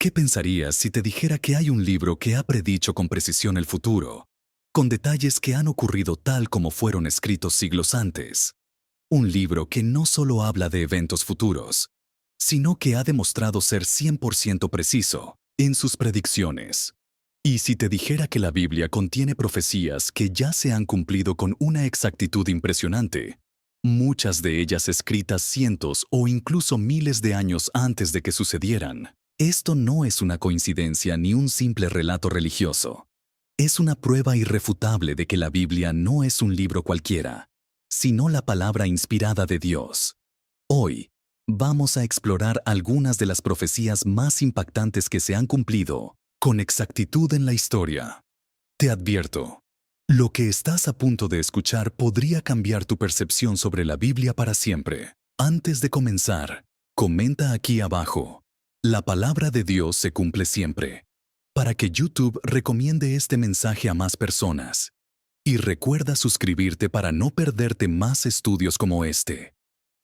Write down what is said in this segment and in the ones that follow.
¿Qué pensarías si te dijera que hay un libro que ha predicho con precisión el futuro, con detalles que han ocurrido tal como fueron escritos siglos antes? Un libro que no solo habla de eventos futuros, sino que ha demostrado ser 100% preciso en sus predicciones. Y si te dijera que la Biblia contiene profecías que ya se han cumplido con una exactitud impresionante, muchas de ellas escritas cientos o incluso miles de años antes de que sucedieran, esto no es una coincidencia ni un simple relato religioso. Es una prueba irrefutable de que la Biblia no es un libro cualquiera, sino la palabra inspirada de Dios. Hoy, vamos a explorar algunas de las profecías más impactantes que se han cumplido con exactitud en la historia. Te advierto, lo que estás a punto de escuchar podría cambiar tu percepción sobre la Biblia para siempre. Antes de comenzar, comenta aquí abajo: la palabra de Dios se cumple siempre, para que YouTube recomiende este mensaje a más personas. Y recuerda suscribirte para no perderte más estudios como este.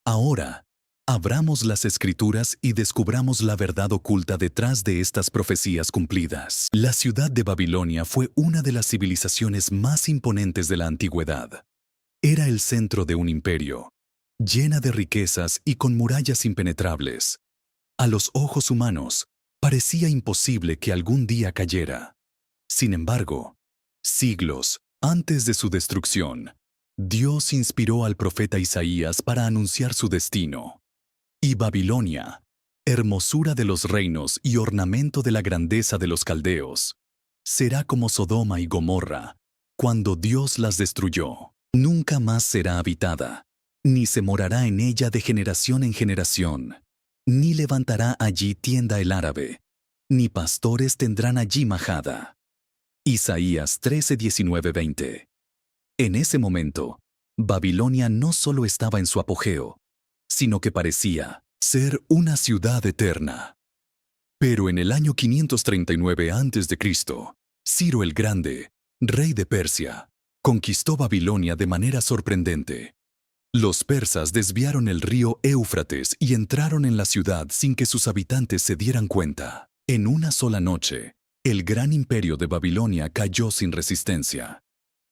Ahora, abramos las Escrituras y descubramos la verdad oculta detrás de estas profecías cumplidas. La ciudad de Babilonia fue una de las civilizaciones más imponentes de la antigüedad. Era el centro de un imperio, llena de riquezas y con murallas impenetrables. A los ojos humanos, parecía imposible que algún día cayera. Sin embargo, siglos antes de su destrucción, Dios inspiró al profeta Isaías para anunciar su destino. Y Babilonia, hermosura de los reinos y ornamento de la grandeza de los caldeos, será como Sodoma y Gomorra, cuando Dios las destruyó. Nunca más será habitada, ni se morará en ella de generación en generación, ni levantará allí tienda el árabe, ni pastores tendrán allí majada. Isaías 13, 19, 20. En ese momento, Babilonia no solo estaba en su apogeo, sino que parecía ser una ciudad eterna. Pero en el año 539 a.C., Ciro el Grande, rey de Persia, conquistó Babilonia de manera sorprendente. Los persas desviaron el río Éufrates y entraron en la ciudad sin que sus habitantes se dieran cuenta. En una sola noche, el gran imperio de Babilonia cayó sin resistencia.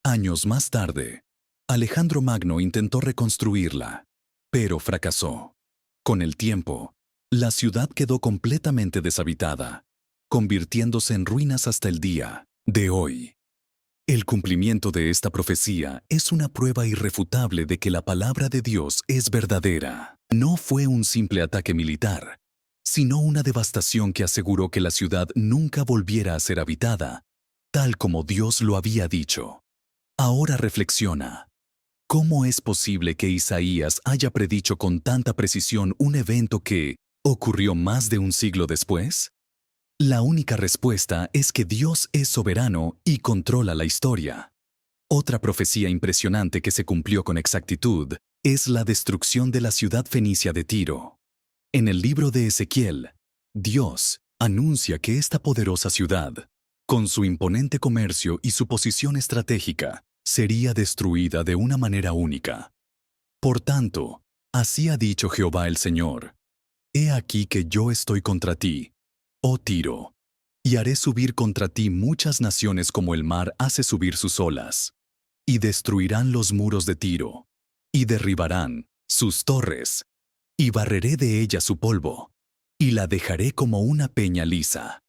Años más tarde, Alejandro Magno intentó reconstruirla, pero fracasó. Con el tiempo, la ciudad quedó completamente deshabitada, convirtiéndose en ruinas hasta el día de hoy. El cumplimiento de esta profecía es una prueba irrefutable de que la palabra de Dios es verdadera. No fue un simple ataque militar, sino una devastación que aseguró que la ciudad nunca volviera a ser habitada, tal como Dios lo había dicho. Ahora reflexiona. ¿Cómo es posible que Isaías haya predicho con tanta precisión un evento que ocurrió más de un siglo después? La única respuesta es que Dios es soberano y controla la historia. Otra profecía impresionante que se cumplió con exactitud es la destrucción de la ciudad fenicia de Tiro. En el libro de Ezequiel, Dios anuncia que esta poderosa ciudad, con su imponente comercio y su posición estratégica, sería destruida de una manera única. Por tanto, así ha dicho Jehová el Señor: He aquí que yo estoy contra ti, oh Tiro, y haré subir contra ti muchas naciones como el mar hace subir sus olas, y destruirán los muros de Tiro, y derribarán sus torres, y barreré de ella su polvo, y la dejaré como una peña lisa.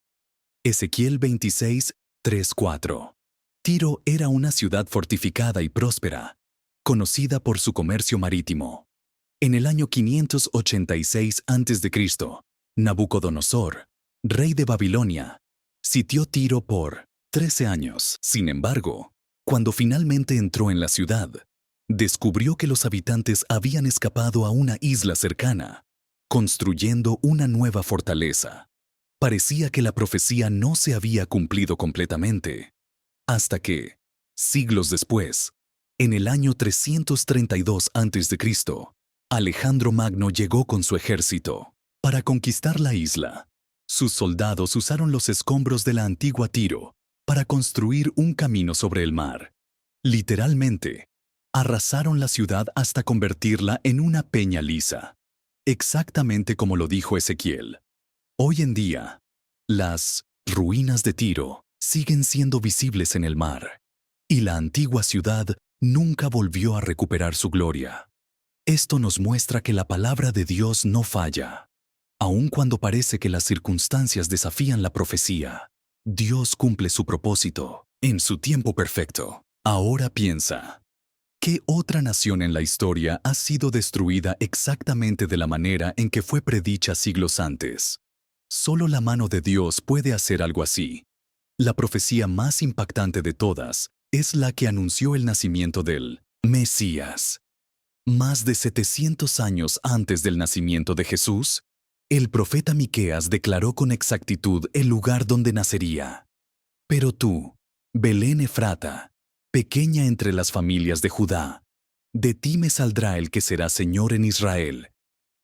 Ezequiel 26, 3, 4. Tiro era una ciudad fortificada y próspera, conocida por su comercio marítimo. En el año 586 a.C., Nabucodonosor, rey de Babilonia, sitió Tiro por 13 años. Sin embargo, cuando finalmente entró en la ciudad, descubrió que los habitantes habían escapado a una isla cercana, construyendo una nueva fortaleza. Parecía que la profecía no se había cumplido completamente, hasta que, siglos después, en el año 332 a.C., Alejandro Magno llegó con su ejército para conquistar la isla. Sus soldados usaron los escombros de la antigua Tiro para construir un camino sobre el mar. Literalmente, arrasaron la ciudad hasta convertirla en una peña lisa, exactamente como lo dijo Ezequiel. Hoy en día, Las ruinas de Tiro siguen siendo visibles en el mar, y la antigua ciudad nunca volvió a recuperar su gloria. Esto nos muestra que la palabra de Dios no falla. Aun cuando parece que las circunstancias desafían la profecía, Dios cumple su propósito en su tiempo perfecto. Ahora piensa, ¿qué otra nación en la historia ha sido destruida exactamente de la manera en que fue predicha siglos antes? Solo la mano de Dios puede hacer algo así. La profecía más impactante de todas es la que anunció el nacimiento del Mesías. Más de 700 años antes del nacimiento de Jesús, el profeta Miqueas declaró con exactitud el lugar donde nacería. Pero tú, Belén Efrata, pequeña entre las familias de Judá, de ti me saldrá el que será Señor en Israel,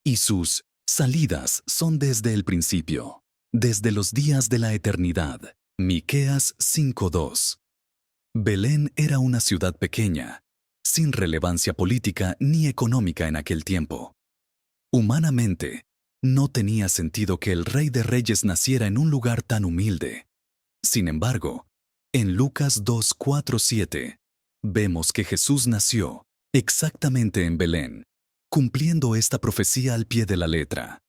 y sus salidas son desde el principio, desde los días de la eternidad. Miqueas 5:2. Belén era una ciudad pequeña, sin relevancia política ni económica en aquel tiempo. Humanamente, no tenía sentido que el Rey de Reyes naciera en un lugar tan humilde. Sin embargo, en Lucas 2:4-7, vemos que Jesús nació exactamente en Belén, cumpliendo esta profecía al pie de la letra.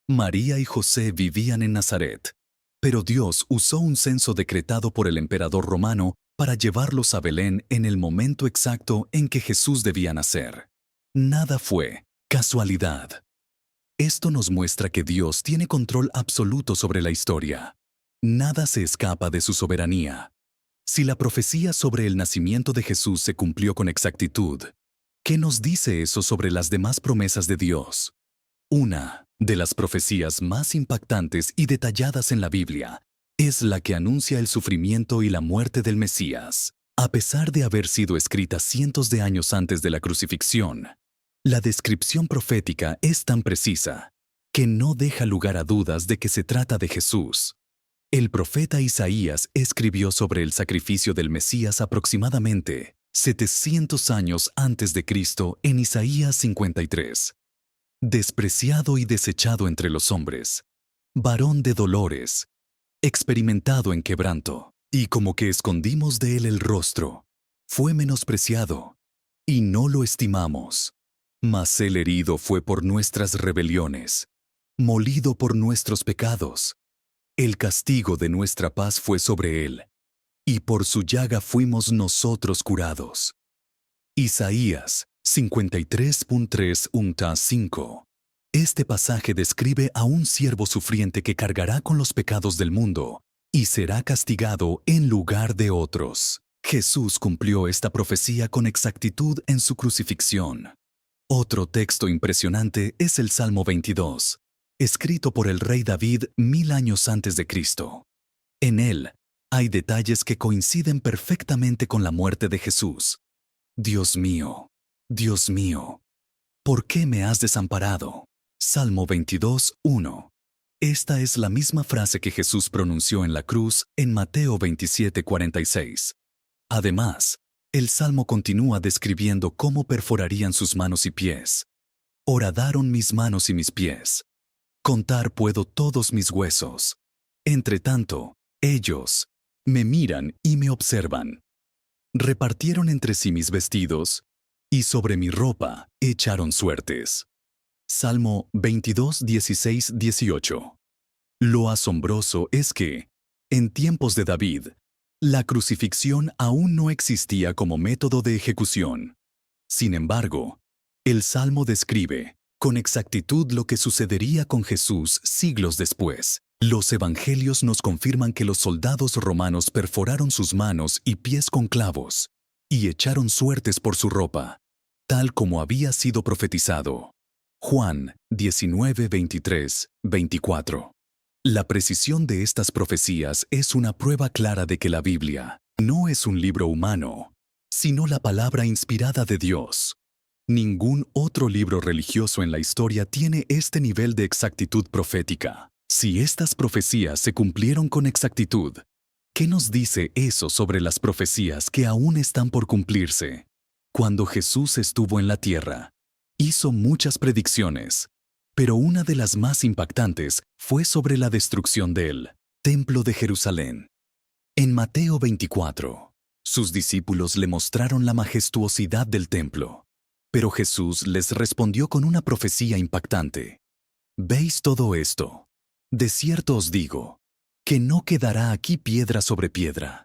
María y José vivían en Nazaret, pero Dios usó un censo decretado por el emperador romano para llevarlos a Belén en el momento exacto en que Jesús debía nacer. Nada fue casualidad. Esto nos muestra que Dios tiene control absoluto sobre la historia. Nada se escapa de su soberanía. Si la profecía sobre el nacimiento de Jesús se cumplió con exactitud, ¿qué nos dice eso sobre las demás promesas de Dios? Una de las profecías más impactantes y detalladas en la Biblia es la que anuncia el sufrimiento y la muerte del Mesías. A pesar de haber sido escrita cientos de años antes de la crucifixión, la descripción profética es tan precisa que no deja lugar a dudas de que se trata de Jesús. El profeta Isaías escribió sobre el sacrificio del Mesías aproximadamente 700 años antes de Cristo en Isaías 53. Despreciado y desechado entre los hombres, varón de dolores, experimentado en quebranto, y como que escondimos de él el rostro, fue menospreciado, y no lo estimamos. Mas él herido fue por nuestras rebeliones, molido por nuestros pecados. El castigo de nuestra paz fue sobre él, y por su llaga fuimos nosotros curados. Isaías 53.3-5. Este pasaje describe a un siervo sufriente que cargará con los pecados del mundo y será castigado en lugar de otros. Jesús cumplió esta profecía con exactitud en su crucifixión. Otro texto impresionante es el Salmo 22, escrito por el rey David 1000 años antes de Cristo. En él hay detalles que coinciden perfectamente con la muerte de Jesús. Dios mío, ¿por qué me has desamparado? Salmo 22:1. Esta es la misma frase que Jesús pronunció en la cruz en Mateo 27:46. Además, el Salmo continúa describiendo cómo perforarían sus manos y pies. Horadaron mis manos y mis pies. Contar puedo todos mis huesos. Entre tanto, ellos me miran y me observan. Repartieron entre sí mis vestidos, y sobre mi ropa echaron suertes. Salmo 22:16-18. Lo asombroso es que, en tiempos de David, la crucifixión aún no existía como método de ejecución. Sin embargo, el Salmo describe con exactitud lo que sucedería con Jesús siglos después. Los evangelios nos confirman que los soldados romanos perforaron sus manos y pies con clavos y echaron suertes por su ropa, tal como había sido profetizado. Juan 19:23-24. La precisión de estas profecías es una prueba clara de que la Biblia no es un libro humano, sino la palabra inspirada de Dios. Ningún otro libro religioso en la historia tiene este nivel de exactitud profética. Si estas profecías se cumplieron con exactitud, ¿qué nos dice eso sobre las profecías que aún están por cumplirse? Cuando Jesús estuvo en la tierra, hizo muchas predicciones, pero una de las más impactantes fue sobre la destrucción del Templo de Jerusalén. En Mateo 24, sus discípulos le mostraron la majestuosidad del templo, pero Jesús les respondió con una profecía impactante. ¿Veis todo esto? De cierto os digo, que no quedará aquí piedra sobre piedra,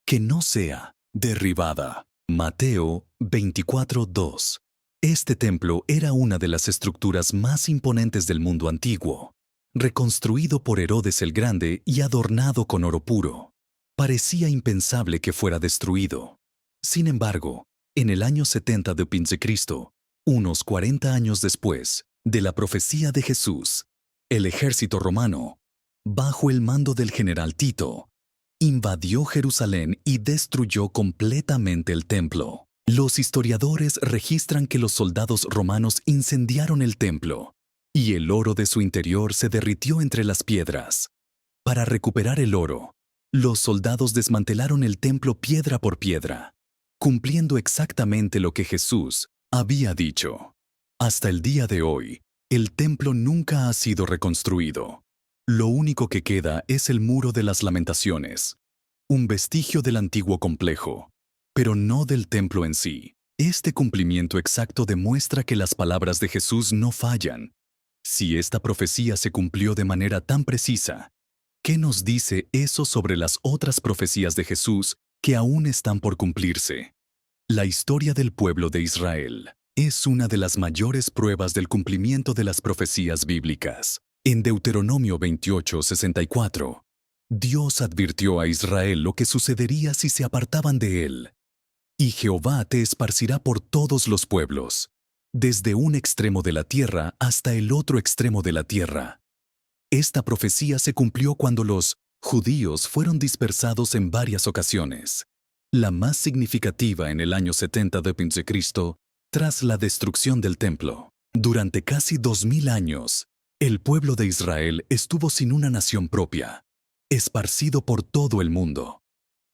que no sea derribada. Mateo 24:2. Este templo era una de las estructuras más imponentes del mundo antiguo, reconstruido por Herodes el Grande y adornado con oro puro. Parecía impensable que fuera destruido. Sin embargo, en el año 70 de Cristo, unos 40 años después de la profecía de Jesús, el ejército romano, bajo el mando del general Tito, invadió Jerusalén y destruyó completamente el templo. Los historiadores registran que los soldados romanos incendiaron el templo y el oro de su interior se derritió entre las piedras. Para recuperar el oro, los soldados desmantelaron el templo piedra por piedra, cumpliendo exactamente lo que Jesús había dicho. Hasta el día de hoy, el templo nunca ha sido reconstruido. Lo único que queda es el Muro de las Lamentaciones, un vestigio del antiguo complejo, pero no del templo en sí. Este cumplimiento exacto demuestra que las palabras de Jesús no fallan. Si esta profecía se cumplió de manera tan precisa, ¿qué nos dice eso sobre las otras profecías de Jesús que aún están por cumplirse? La historia del pueblo de Israel es una de las mayores pruebas del cumplimiento de las profecías bíblicas. En Deuteronomio 28:64, Dios advirtió a Israel lo que sucedería si se apartaban de él. Y Jehová te esparcirá por todos los pueblos, desde un extremo de la tierra hasta el otro extremo de la tierra. Esta profecía se cumplió cuando los judíos fueron dispersados en varias ocasiones. La más significativa en el año 70 de Cristo, tras la destrucción del templo. Durante casi 2000 años, el pueblo de Israel estuvo sin una nación propia, esparcido por todo el mundo.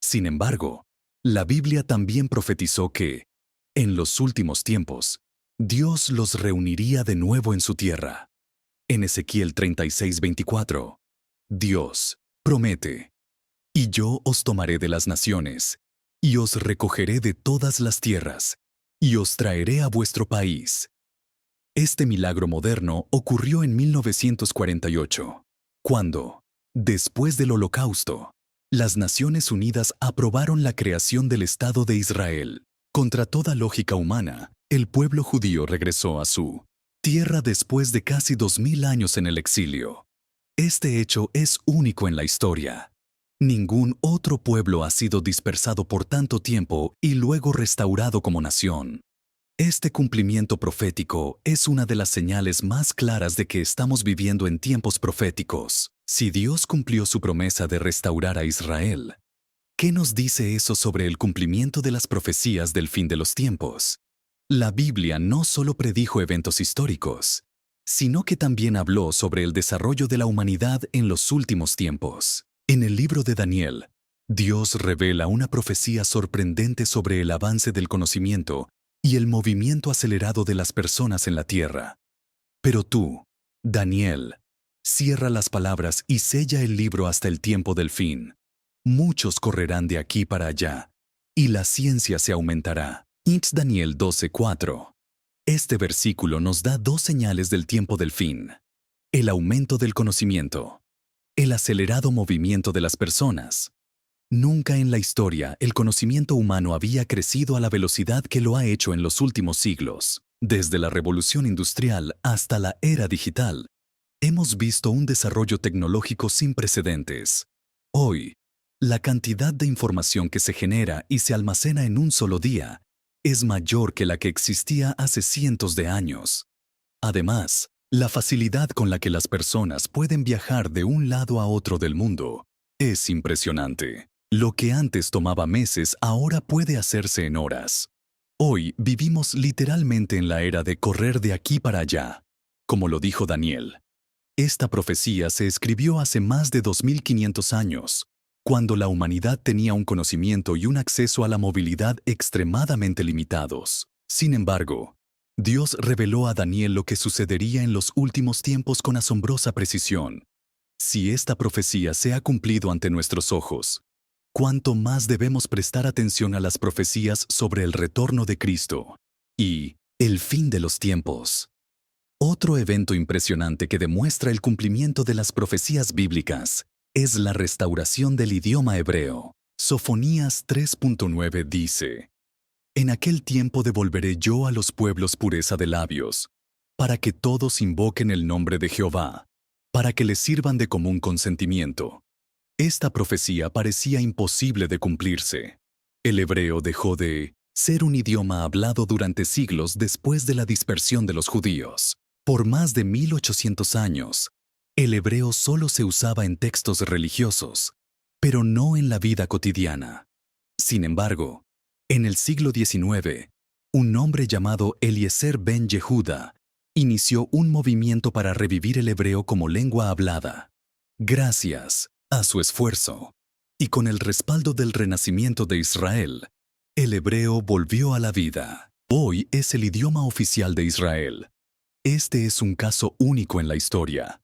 Sin embargo, la Biblia también profetizó que, en los últimos tiempos, Dios los reuniría de nuevo en su tierra. En Ezequiel 36:24, Dios promete: «Y yo os tomaré de las naciones, y os recogeré de todas las tierras, y os traeré a vuestro país». Este milagro moderno ocurrió en 1948, cuando, después del Holocausto, las Naciones Unidas aprobaron la creación del Estado de Israel. Contra toda lógica humana, el pueblo judío regresó a su tierra después de casi 2000 años en el exilio. Este hecho es único en la historia. Ningún otro pueblo ha sido dispersado por tanto tiempo y luego restaurado como nación. Este cumplimiento profético es una de las señales más claras de que estamos viviendo en tiempos proféticos. Si Dios cumplió su promesa de restaurar a Israel, ¿qué nos dice eso sobre el cumplimiento de las profecías del fin de los tiempos? La Biblia no solo predijo eventos históricos, sino que también habló sobre el desarrollo de la humanidad en los últimos tiempos. En el libro de Daniel, Dios revela una profecía sorprendente sobre el avance del conocimiento y el movimiento acelerado de las personas en la tierra. Pero tú, Daniel, cierra las palabras y sella el libro hasta el tiempo del fin. Muchos correrán de aquí para allá, y la ciencia se aumentará. Daniel 12:4. Este versículo nos da dos señales del tiempo del fin: el aumento del conocimiento, el acelerado movimiento de las personas. Nunca en la historia el conocimiento humano había crecido a la velocidad que lo ha hecho en los últimos siglos. Desde la revolución industrial hasta la era digital, hemos visto un desarrollo tecnológico sin precedentes. Hoy, la cantidad de información que se genera y se almacena en un solo día es mayor que la que existía hace cientos de años. Además, la facilidad con la que las personas pueden viajar de un lado a otro del mundo es impresionante. Lo que antes tomaba meses ahora puede hacerse en horas. Hoy vivimos literalmente en la era de correr de aquí para allá, como lo dijo Daniel. Esta profecía se escribió hace más de 2500 años, cuando la humanidad tenía un conocimiento y un acceso a la movilidad extremadamente limitados. Sin embargo, Dios reveló a Daniel lo que sucedería en los últimos tiempos con asombrosa precisión. Si esta profecía se ha cumplido ante nuestros ojos, ¿cuánto más debemos prestar atención a las profecías sobre el retorno de Cristo y el fin de los tiempos? Otro evento impresionante que demuestra el cumplimiento de las profecías bíblicas es la restauración del idioma hebreo. Sofonías 3.9 dice: En aquel tiempo devolveré yo a los pueblos pureza de labios, para que todos invoquen el nombre de Jehová, para que les sirvan de común consentimiento. Esta profecía parecía imposible de cumplirse. El hebreo dejó de ser un idioma hablado durante siglos después de la dispersión de los judíos. Por más de 1800 años, el hebreo solo se usaba en textos religiosos, pero no en la vida cotidiana. Sin embargo, en el siglo XIX, un hombre llamado Eliezer ben Yehuda inició un movimiento para revivir el hebreo como lengua hablada. Gracias a su esfuerzo, y con el respaldo del renacimiento de Israel, el hebreo volvió a la vida. Hoy es el idioma oficial de Israel. Este es un caso único en la historia.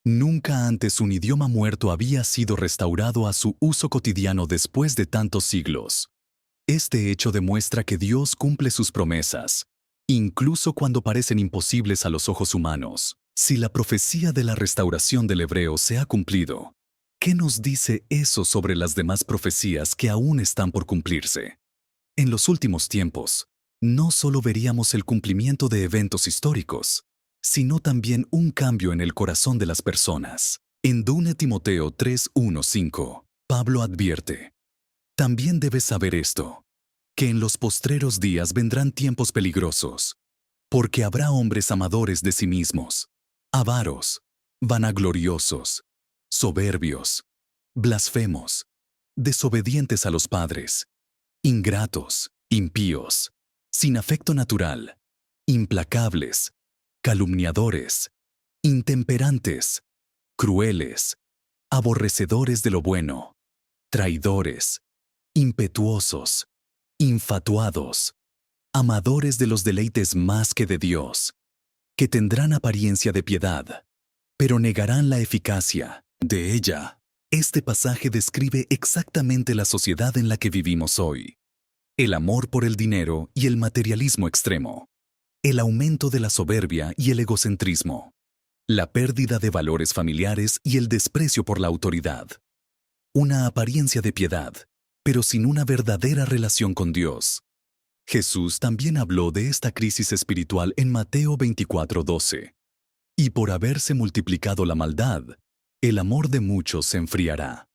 Nunca antes un idioma muerto había sido restaurado a su uso cotidiano después de tantos siglos. Este hecho demuestra que Dios cumple sus promesas, incluso cuando parecen imposibles a los ojos humanos. Si la profecía de la restauración del hebreo se ha cumplido, ¿qué nos dice eso sobre las demás profecías que aún están por cumplirse? En los últimos tiempos, no solo veríamos el cumplimiento de eventos históricos, sino también un cambio en el corazón de las personas. En 2 Timoteo 3:1-5, Pablo advierte: También debes saber esto, que en los postreros días vendrán tiempos peligrosos, porque habrá hombres amadores de sí mismos, avaros, vanagloriosos, soberbios, blasfemos, desobedientes a los padres, ingratos, impíos, sin afecto natural, implacables, calumniadores, intemperantes, crueles, aborrecedores de lo bueno, traidores, impetuosos, infatuados, amadores de los deleites más que de Dios, que tendrán apariencia de piedad, pero negarán la eficacia de ella. Este pasaje describe exactamente la sociedad en la que vivimos hoy. El amor por el dinero y el materialismo extremo, el aumento de la soberbia y el egocentrismo, la pérdida de valores familiares y el desprecio por la autoridad. Una apariencia de piedad, pero sin una verdadera relación con Dios. Jesús también habló de esta crisis espiritual en Mateo 24:12. Y por haberse multiplicado la maldad, el amor de muchos se enfriará.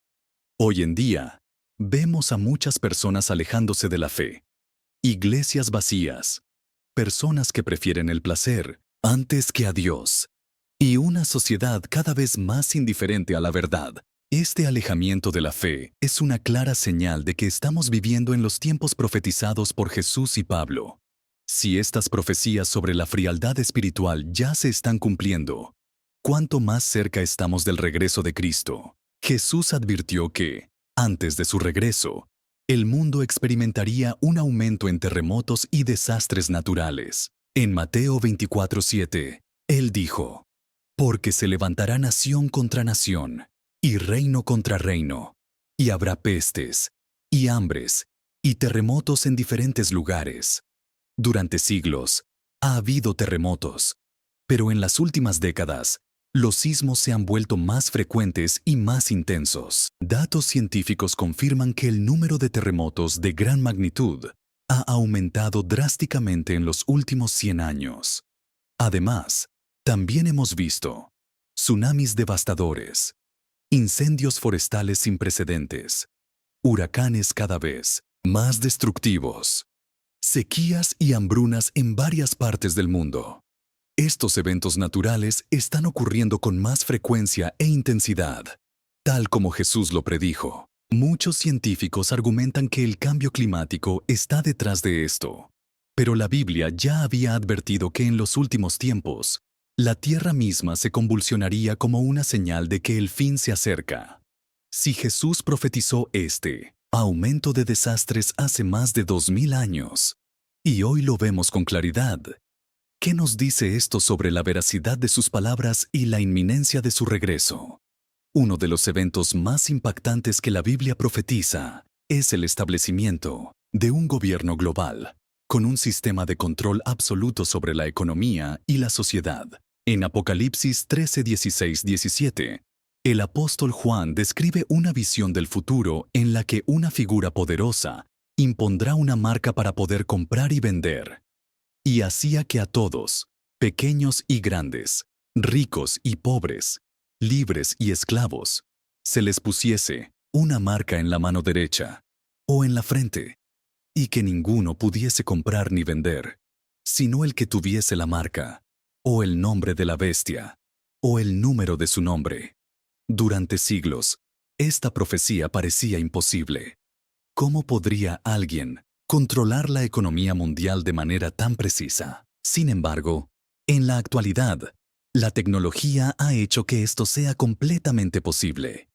Hoy en día, vemos a muchas personas alejándose de la fe, iglesias vacías, personas que prefieren el placer antes que a Dios, y una sociedad cada vez más indiferente a la verdad. Este alejamiento de la fe es una clara señal de que estamos viviendo en los tiempos profetizados por Jesús y Pablo. Si estas profecías sobre la frialdad espiritual ya se están cumpliendo, ¿cuánto más cerca estamos del regreso de Cristo? Jesús advirtió que, antes de su regreso, el mundo experimentaría un aumento en terremotos y desastres naturales. En Mateo 24:7, Él dijo: Porque se levantará nación contra nación, y reino contra reino, y habrá pestes, y hambres, y terremotos en diferentes lugares. Durante siglos, ha habido terremotos, pero en las últimas décadas, los sismos se han vuelto más frecuentes y más intensos. Datos científicos confirman que el número de terremotos de gran magnitud ha aumentado drásticamente en los últimos 100 años. Además, también hemos visto tsunamis devastadores, incendios forestales sin precedentes, huracanes cada vez más destructivos, sequías y hambrunas en varias partes del mundo. Estos eventos naturales están ocurriendo con más frecuencia e intensidad, tal como Jesús lo predijo. Muchos científicos argumentan que el cambio climático está detrás de esto, pero la Biblia ya había advertido que en los últimos tiempos, la tierra misma se convulsionaría como una señal de que el fin se acerca. Si Jesús profetizó este aumento de desastres hace más de 2000 años, y hoy lo vemos con claridad, ¿qué nos dice esto sobre la veracidad de sus palabras y la inminencia de su regreso? Uno de los eventos más impactantes que la Biblia profetiza es el establecimiento de un gobierno global, con un sistema de control absoluto sobre la economía y la sociedad. En Apocalipsis 13, 16, 17, el apóstol Juan describe una visión del futuro en la que una figura poderosa impondrá una marca para poder comprar y vender, y hacía que a todos, pequeños y grandes, ricos y pobres, libres y esclavos, se les pusiese una marca en la mano derecha o en la frente, y que ninguno pudiese comprar ni vender, sino el que tuviese la marca, o el nombre de la bestia, o el número de su nombre. Durante siglos, esta profecía parecía imposible. ¿Cómo podría alguien controlar la economía mundial de manera tan precisa? Sin embargo, en la actualidad, la tecnología ha hecho que esto sea completamente posible.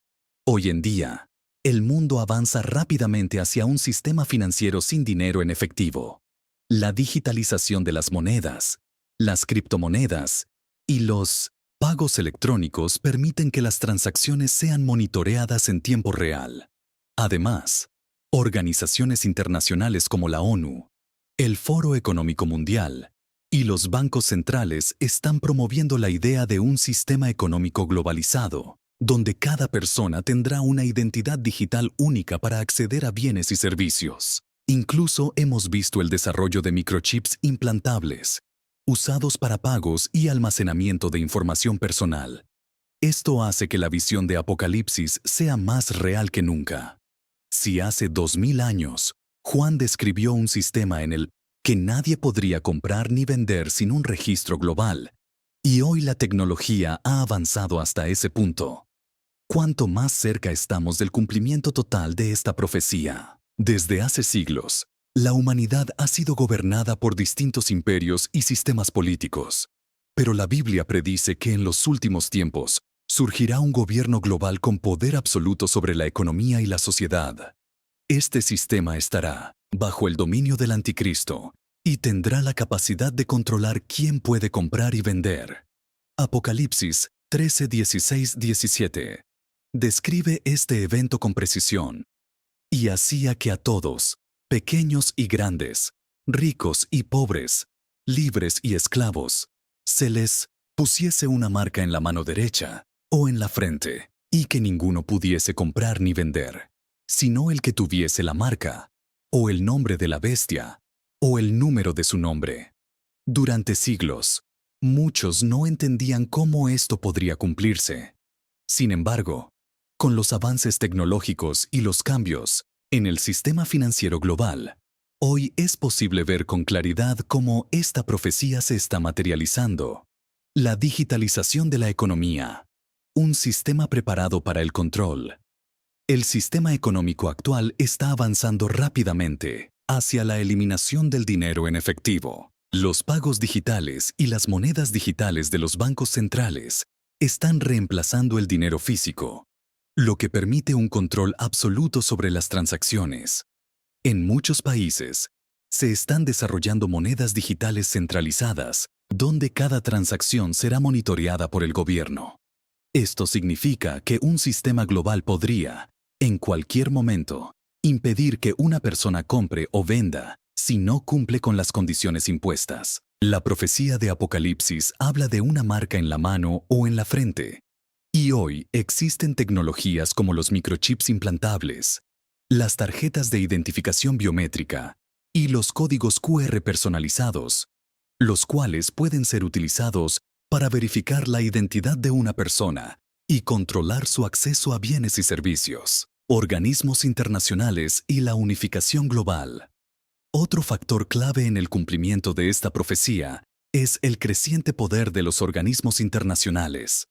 Hoy en día, el mundo avanza rápidamente hacia un sistema financiero sin dinero en efectivo. La digitalización de las monedas, las criptomonedas y los pagos electrónicos permiten que las transacciones sean monitoreadas en tiempo real. Además, organizaciones internacionales como la ONU, el Foro Económico Mundial y los bancos centrales están promoviendo la idea de un sistema económico globalizado, donde cada persona tendrá una identidad digital única para acceder a bienes y servicios. Incluso hemos visto el desarrollo de microchips implantables, usados para pagos y almacenamiento de información personal. Esto hace que la visión de Apocalipsis sea más real que nunca. Si hace 2000 años, Juan describió un sistema en el que nadie podría comprar ni vender sin un registro global, y hoy la tecnología ha avanzado hasta ese punto. ¿Cuánto más cerca estamos del cumplimiento total de esta profecía? Desde hace siglos, la humanidad ha sido gobernada por distintos imperios y sistemas políticos. Pero la Biblia predice que en los últimos tiempos surgirá un gobierno global con poder absoluto sobre la economía y la sociedad. Este sistema estará bajo el dominio del Anticristo y tendrá la capacidad de controlar quién puede comprar y vender. Apocalipsis 13, 16, 17 describe este evento con precisión. Y hacía que a todos, pequeños y grandes, ricos y pobres, libres y esclavos, se les pusiese una marca en la mano derecha o en la frente, y que ninguno pudiese comprar ni vender, sino el que tuviese la marca, o el nombre de la bestia, o el número de su nombre. Durante siglos, muchos no entendían cómo esto podría cumplirse. Sin embargo, con los avances tecnológicos y los cambios en el sistema financiero global, hoy es posible ver con claridad cómo esta profecía se está materializando. La digitalización de la economía, un sistema preparado para el control. El sistema económico actual está avanzando rápidamente hacia la eliminación del dinero en efectivo. Los pagos digitales y las monedas digitales de los bancos centrales están reemplazando el dinero físico, lo que permite un control absoluto sobre las transacciones. En muchos países, se están desarrollando monedas digitales centralizadas, donde cada transacción será monitoreada por el gobierno. Esto significa que un sistema global podría, en cualquier momento, impedir que una persona compre o venda si no cumple con las condiciones impuestas. La profecía de Apocalipsis habla de una marca en la mano o en la frente. Y hoy existen tecnologías como los microchips implantables, las tarjetas de identificación biométrica y los códigos QR personalizados, los cuales pueden ser utilizados para verificar la identidad de una persona y controlar su acceso a bienes y servicios, organismos internacionales y la unificación global. Otro factor clave en el cumplimiento de esta profecía es el creciente poder de los organismos internacionales.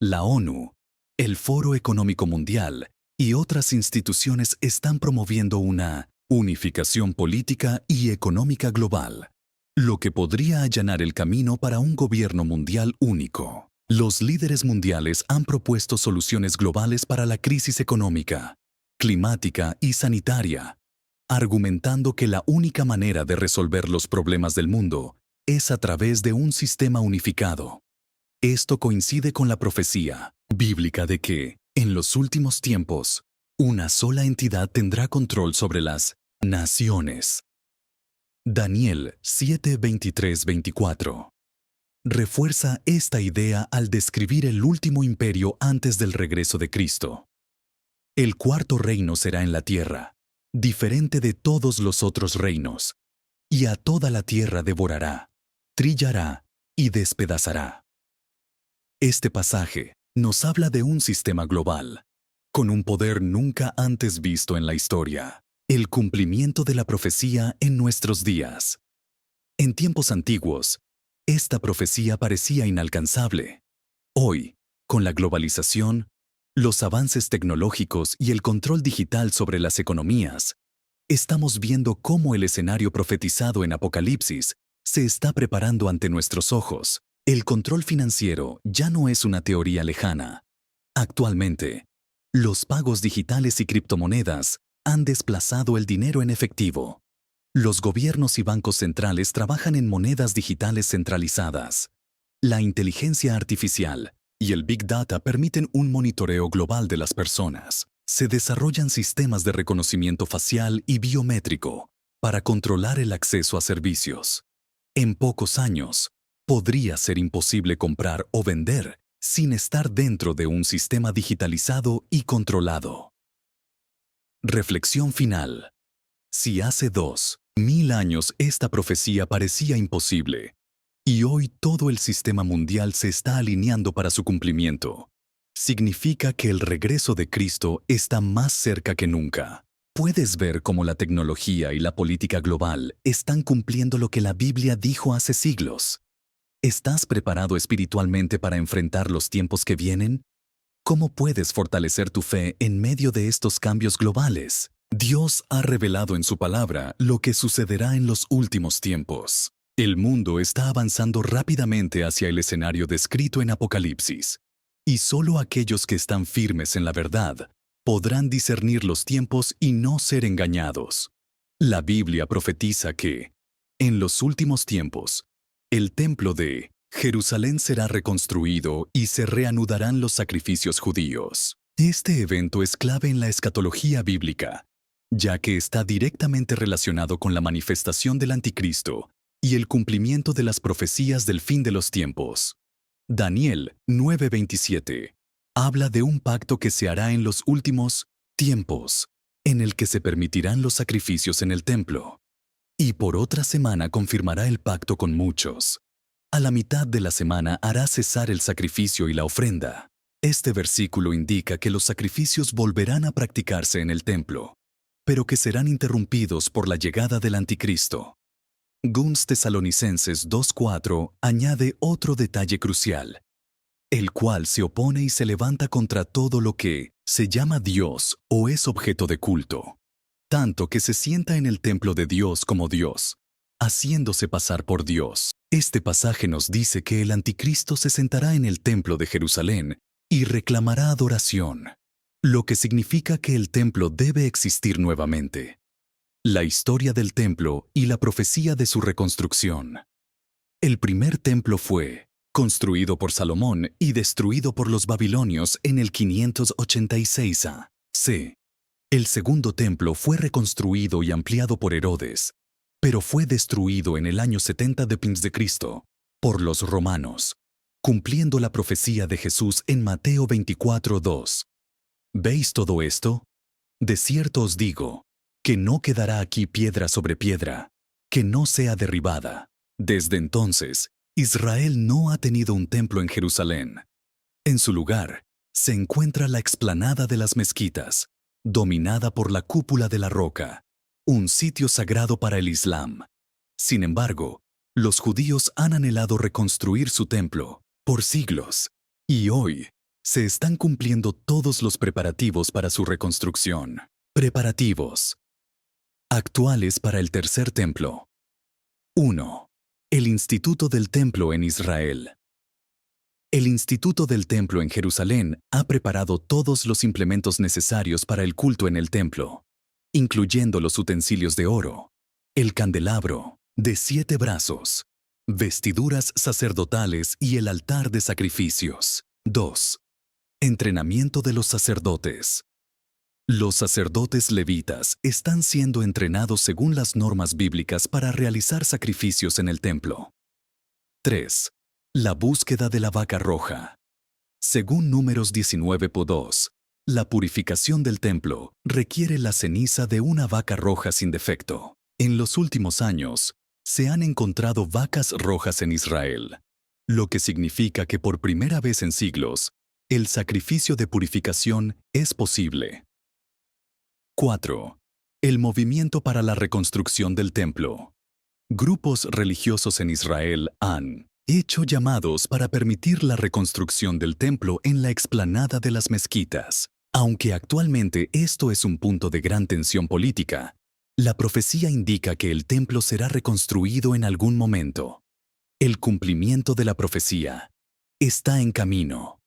La ONU, el Foro Económico Mundial y otras instituciones están promoviendo una unificación política y económica global, lo que podría allanar el camino para un gobierno mundial único. Los líderes mundiales han propuesto soluciones globales para la crisis económica, climática y sanitaria, argumentando que la única manera de resolver los problemas del mundo es a través de un sistema unificado. Esto coincide con la profecía bíblica de que En los últimos tiempos, una sola entidad tendrá control sobre las naciones. Daniel 7, 23, 24. Refuerza esta idea al describir el último imperio antes del regreso de Cristo. El cuarto reino será en la tierra, diferente de todos los otros reinos, y a toda la tierra devorará, trillará y despedazará. Este pasaje nos habla de un sistema global, con un poder nunca antes visto en la historia, el cumplimiento de la profecía en nuestros días. En tiempos antiguos, esta profecía parecía inalcanzable. Hoy, con la globalización, los avances tecnológicos y el control digital sobre las economías, estamos viendo cómo el escenario profetizado en Apocalipsis se está preparando ante nuestros ojos. El control financiero ya no es una teoría lejana. Actualmente, los pagos digitales y criptomonedas han desplazado el dinero en efectivo. Los gobiernos y bancos centrales trabajan en monedas digitales centralizadas. La inteligencia artificial y el Big Data permiten un monitoreo global de las personas. Se desarrollan sistemas de reconocimiento facial y biométrico para controlar el acceso a servicios. En pocos años, podría ser imposible comprar o vender sin estar dentro de un sistema digitalizado y controlado. Reflexión final. Si hace 2000 años esta profecía parecía imposible, y hoy todo el sistema mundial se está alineando para su cumplimiento, significa que el regreso de Cristo está más cerca que nunca. Puedes ver cómo la tecnología y la política global están cumpliendo lo que la Biblia dijo hace siglos. ¿Estás preparado espiritualmente para enfrentar los tiempos que vienen? ¿Cómo puedes fortalecer tu fe en medio de estos cambios globales? Dios ha revelado en su palabra lo que sucederá en los últimos tiempos. El mundo está avanzando rápidamente hacia el escenario descrito en Apocalipsis, y solo aquellos que están firmes en la verdad podrán discernir los tiempos y no ser engañados. La Biblia profetiza que, en los últimos tiempos, el templo de Jerusalén será reconstruido y se reanudarán los sacrificios judíos. Este evento es clave en la escatología bíblica, ya que está directamente relacionado con la manifestación del Anticristo y el cumplimiento de las profecías del fin de los tiempos. Daniel 9:27 habla de un pacto que se hará en los últimos tiempos, en el que se permitirán los sacrificios en el templo. Y por otra semana confirmará el pacto con muchos. A la mitad de la semana hará cesar el sacrificio y la ofrenda. Este versículo indica que los sacrificios volverán a practicarse en el templo, pero que serán interrumpidos por la llegada del Anticristo. Guns Tesalonicenses 2:4 añade otro detalle crucial, el cual se opone y se levanta contra todo lo que se llama Dios o es objeto de culto, tanto que se sienta en el templo de Dios como Dios, haciéndose pasar por Dios. Este pasaje nos dice que el Anticristo se sentará en el templo de Jerusalén y reclamará adoración, lo que significa que el templo debe existir nuevamente. La historia del templo y la profecía de su reconstrucción. El primer templo fue construido por Salomón y destruido por los babilonios en el 586 a.C. El segundo templo fue reconstruido y ampliado por Herodes, pero fue destruido en el año 70 después de Cristo por los romanos, cumpliendo la profecía de Jesús en Mateo 24:2. ¿Veis todo esto? De cierto os digo, que no quedará aquí piedra sobre piedra, que no sea derribada. Desde entonces, Israel no ha tenido un templo en Jerusalén. En su lugar, se encuentra la explanada de las mezquitas, dominada por la cúpula de la roca, un sitio sagrado para el Islam. Sin embargo, los judíos han anhelado reconstruir su templo por siglos, y hoy se están cumpliendo todos los preparativos para su reconstrucción. Preparativos actuales para el tercer templo. 1. El Instituto del Templo en Israel. El Instituto del Templo en Jerusalén ha preparado todos los implementos necesarios para el culto en el templo, incluyendo los utensilios de oro, el candelabro de 7 brazos, vestiduras sacerdotales y el altar de sacrificios. 2. Entrenamiento de los sacerdotes. Los sacerdotes levitas están siendo entrenados según las normas bíblicas para realizar sacrificios en el templo. 3. La búsqueda de la vaca roja. Según Números 19:2, la purificación del templo requiere la ceniza de una vaca roja sin defecto. En los últimos años, se han encontrado vacas rojas en Israel, lo que significa que por primera vez en siglos, el sacrificio de purificación es posible. 4. El movimiento para la reconstrucción del templo. Grupos religiosos en Israel han hecho llamados para permitir la reconstrucción del templo en la explanada de las mezquitas. Aunque actualmente esto es un punto de gran tensión política, la profecía indica que el templo será reconstruido en algún momento. El cumplimiento de la profecía está en camino.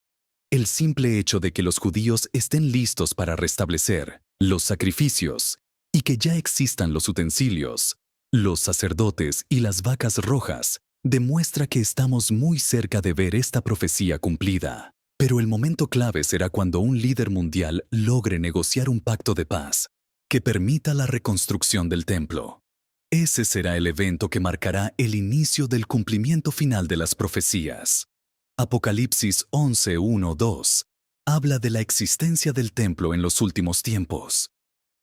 El simple hecho de que los judíos estén listos para restablecer los sacrificios y que ya existan los utensilios, los sacerdotes y las vacas rojas, demuestra que estamos muy cerca de ver esta profecía cumplida. Pero el momento clave será cuando un líder mundial logre negociar un pacto de paz que permita la reconstrucción del templo. Ese será el evento que marcará el inicio del cumplimiento final de las profecías. Apocalipsis 11:1-2 habla de la existencia del templo en los últimos tiempos.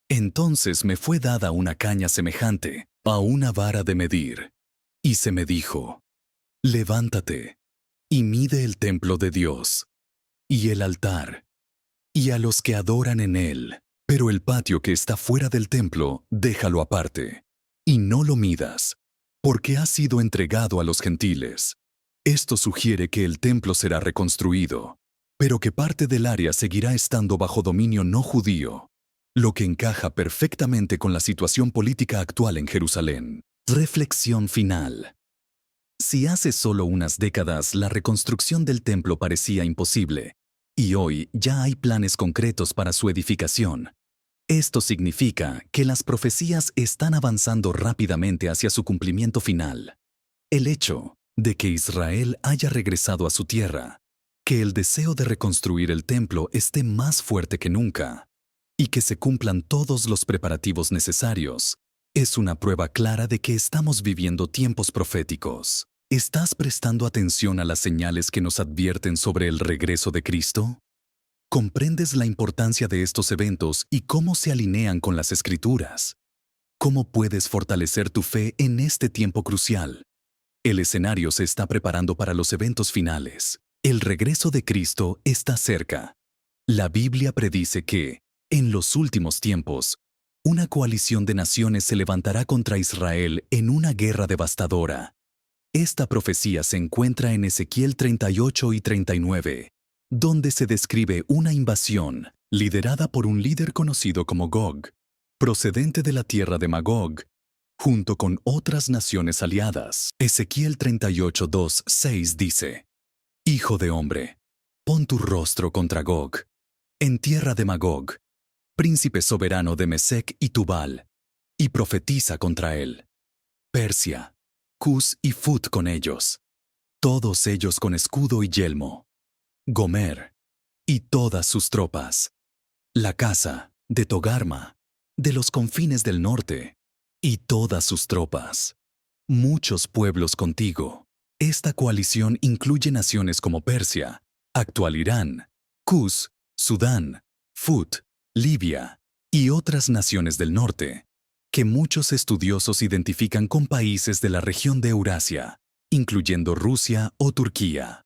Entonces me fue dada una caña semejante a una vara de medir, y se me dijo: levántate y mide el templo de Dios, y el altar, y a los que adoran en él, pero el patio que está fuera del templo, déjalo aparte, y no lo midas, porque ha sido entregado a los gentiles. Esto sugiere que el templo será reconstruido, pero que parte del área seguirá estando bajo dominio no judío, lo que encaja perfectamente con la situación política actual en Jerusalén. Reflexión final. Si hace solo unas décadas la reconstrucción del templo parecía imposible, y hoy ya hay planes concretos para su edificación, esto significa que las profecías están avanzando rápidamente hacia su cumplimiento final. El hecho de que Israel haya regresado a su tierra, que el deseo de reconstruir el templo esté más fuerte que nunca, y que se cumplan todos los preparativos necesarios, es una prueba clara de que estamos viviendo tiempos proféticos. ¿Estás prestando atención a las señales que nos advierten sobre el regreso de Cristo? ¿Comprendes la importancia de estos eventos y cómo se alinean con las Escrituras? ¿Cómo puedes fortalecer tu fe en este tiempo crucial? El escenario se está preparando para los eventos finales. El regreso de Cristo está cerca. La Biblia predice que, en los últimos tiempos, una coalición de naciones se levantará contra Israel en una guerra devastadora. Esta profecía se encuentra en Ezequiel 38 y 39, donde se describe una invasión liderada por un líder conocido como Gog, procedente de la tierra de Magog, junto con otras naciones aliadas. Ezequiel 38:2-6 dice: Hijo de hombre, pon tu rostro contra Gog, en tierra de Magog, príncipe soberano de Mesec y Tubal, y profetiza contra él. Persia, Cus y Fut con ellos, todos ellos con escudo y yelmo. Gomer y todas sus tropas. La casa de Togarma, de los confines del norte, y todas sus tropas. Muchos pueblos contigo. Esta coalición incluye naciones como Persia, actual Irán, Cus, Sudán, Fut, Libia y otras naciones del norte, que muchos estudiosos identifican con países de la región de Eurasia, incluyendo Rusia o Turquía.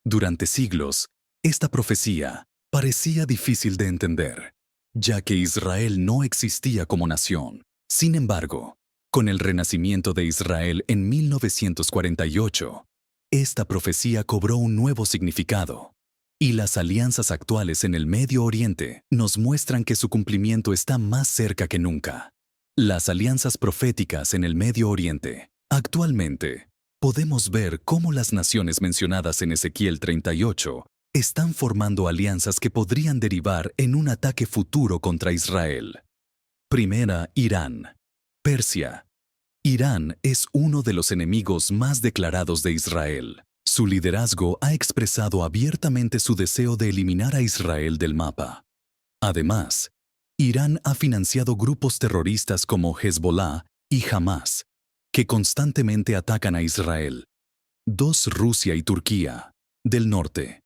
Durante siglos, esta profecía parecía difícil de entender, ya que Israel no existía como nación. Sin embargo, con el renacimiento de Israel en 1948, esta profecía cobró un nuevo significado, y las alianzas actuales en el Medio Oriente nos muestran que su cumplimiento está más cerca que nunca. Las alianzas proféticas en el Medio Oriente. Actualmente, podemos ver cómo las naciones mencionadas en Ezequiel 38 están formando alianzas que podrían derivar en un ataque futuro contra Israel. Primera, Irán. Persia. Irán es uno de los enemigos más declarados de Israel. Su liderazgo ha expresado abiertamente su deseo de eliminar a Israel del mapa. Además, Irán ha financiado grupos terroristas como Hezbollah y Hamas, que constantemente atacan a Israel. 2. Rusia y Turquía. Del norte.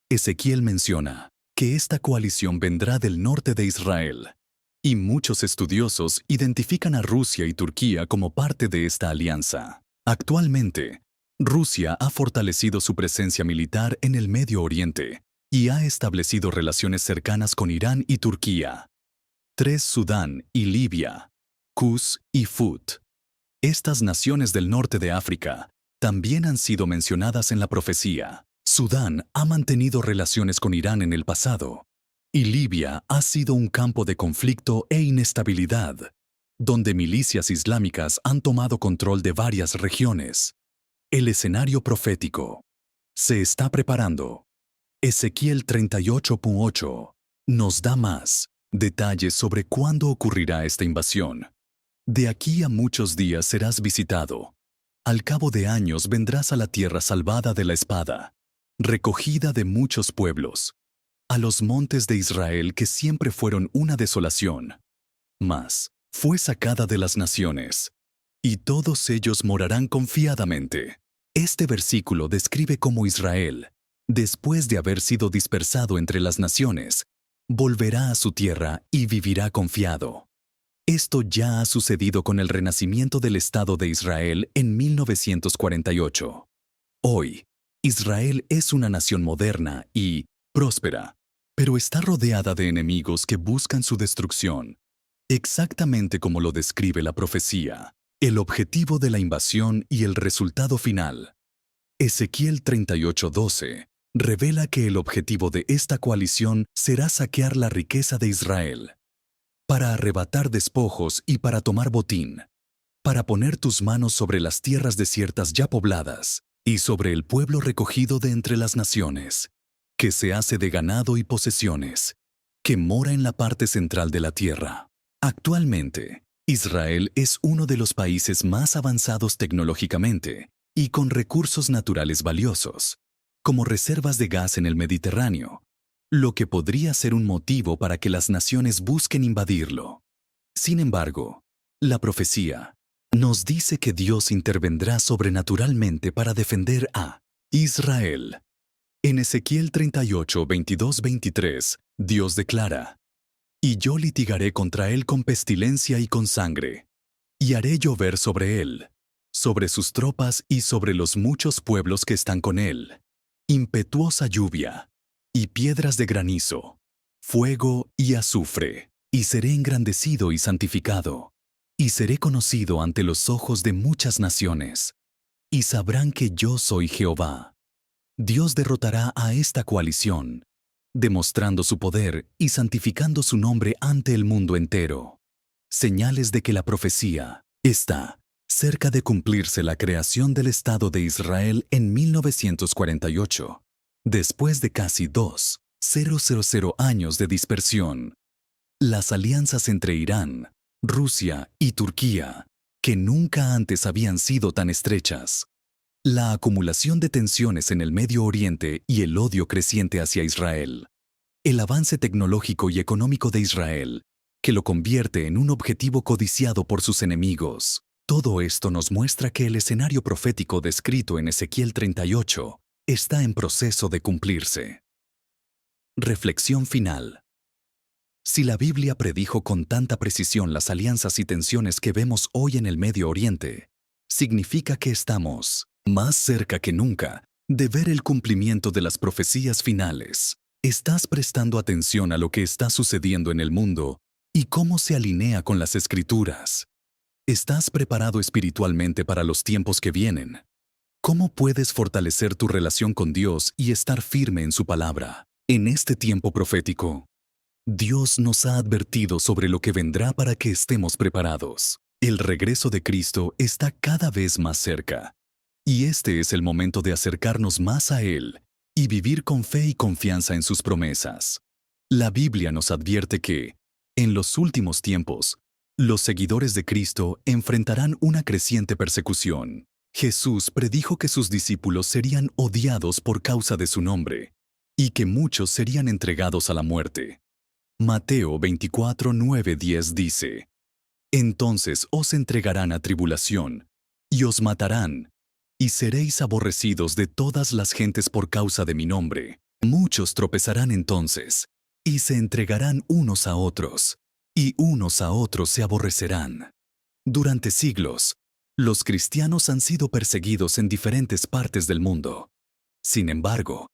Ezequiel menciona que esta coalición vendrá del norte de Israel, y muchos estudiosos identifican a Rusia y Turquía como parte de esta alianza. Actualmente, Rusia ha fortalecido su presencia militar en el Medio Oriente y ha establecido relaciones cercanas con Irán y Turquía. 3. Sudán y Libia. Cus y Fut. Estas naciones del norte de África también han sido mencionadas en la profecía. Sudán ha mantenido relaciones con Irán en el pasado, y Libia ha sido un campo de conflicto e inestabilidad, donde milicias islámicas han tomado control de varias regiones. El escenario profético se está preparando. Ezequiel 38.8 nos da más detalles sobre cuándo ocurrirá esta invasión. De aquí a muchos días serás visitado. Al cabo de años vendrás a la tierra salvada de la espada, recogida de muchos pueblos, a los montes de Israel que siempre fueron una desolación. Mas fue sacada de las naciones, y todos ellos morarán confiadamente. Este versículo describe cómo Israel, después de haber sido dispersado entre las naciones, volverá a su tierra y vivirá confiado. Esto ya ha sucedido con el renacimiento del Estado de Israel en 1948. Hoy, Israel es una nación moderna y próspera, pero está rodeada de enemigos que buscan su destrucción, exactamente como lo describe la profecía, el objetivo de la invasión y el resultado final. Ezequiel 38:12 revela que el objetivo de esta coalición será saquear la riqueza de Israel, para arrebatar despojos y para tomar botín, para poner tus manos sobre las tierras desiertas ya pobladas y sobre el pueblo recogido de entre las naciones, que se hace de ganado y posesiones, que mora en la parte central de la tierra. Actualmente, Israel es uno de los países más avanzados tecnológicamente y con recursos naturales valiosos, como reservas de gas en el Mediterráneo, lo que podría ser un motivo para que las naciones busquen invadirlo. Sin embargo, la profecía nos dice que Dios intervendrá sobrenaturalmente para defender a Israel. En Ezequiel 38, 22, 23, Dios declara: «Y yo litigaré contra él con pestilencia y con sangre, y haré llover sobre él, sobre sus tropas y sobre los muchos pueblos que están con él, impetuosa lluvia, y piedras de granizo, fuego y azufre, y seré engrandecido y santificado, y seré conocido ante los ojos de muchas naciones, y sabrán que yo soy Jehová». Dios derrotará a esta coalición, demostrando su poder y santificando su nombre ante el mundo entero. Señales de que la profecía está cerca de cumplirse. La creación del Estado de Israel en 1948, después de casi 2.000 años de dispersión. Las alianzas entre Irán, Rusia y Turquía, que nunca antes habían sido tan estrechas. La acumulación de tensiones en el Medio Oriente y el odio creciente hacia Israel. El avance tecnológico y económico de Israel, que lo convierte en un objetivo codiciado por sus enemigos. Todo esto nos muestra que el escenario profético descrito en Ezequiel 38 está en proceso de cumplirse. Reflexión final. Si la Biblia predijo con tanta precisión las alianzas y tensiones que vemos hoy en el Medio Oriente, significa que estamos más cerca que nunca de ver el cumplimiento de las profecías finales. ¿Estás prestando atención a lo que está sucediendo en el mundo y cómo se alinea con las Escrituras? ¿Estás preparado espiritualmente para los tiempos que vienen? ¿Cómo puedes fortalecer tu relación con Dios y estar firme en su palabra? En este tiempo profético, Dios nos ha advertido sobre lo que vendrá para que estemos preparados. El regreso de Cristo está cada vez más cerca. Y este es el momento de acercarnos más a Él y vivir con fe y confianza en sus promesas. La Biblia nos advierte que, en los últimos tiempos, los seguidores de Cristo enfrentarán una creciente persecución. Jesús predijo que sus discípulos serían odiados por causa de su nombre y que muchos serían entregados a la muerte. Mateo 24, 9, 10 dice: Entonces os entregarán a tribulación, y os matarán, y seréis aborrecidos de todas las gentes por causa de mi nombre. Muchos tropezarán entonces, y se entregarán unos a otros, y unos a otros se aborrecerán. Durante siglos, los cristianos han sido perseguidos en diferentes partes del mundo. Sin embargo,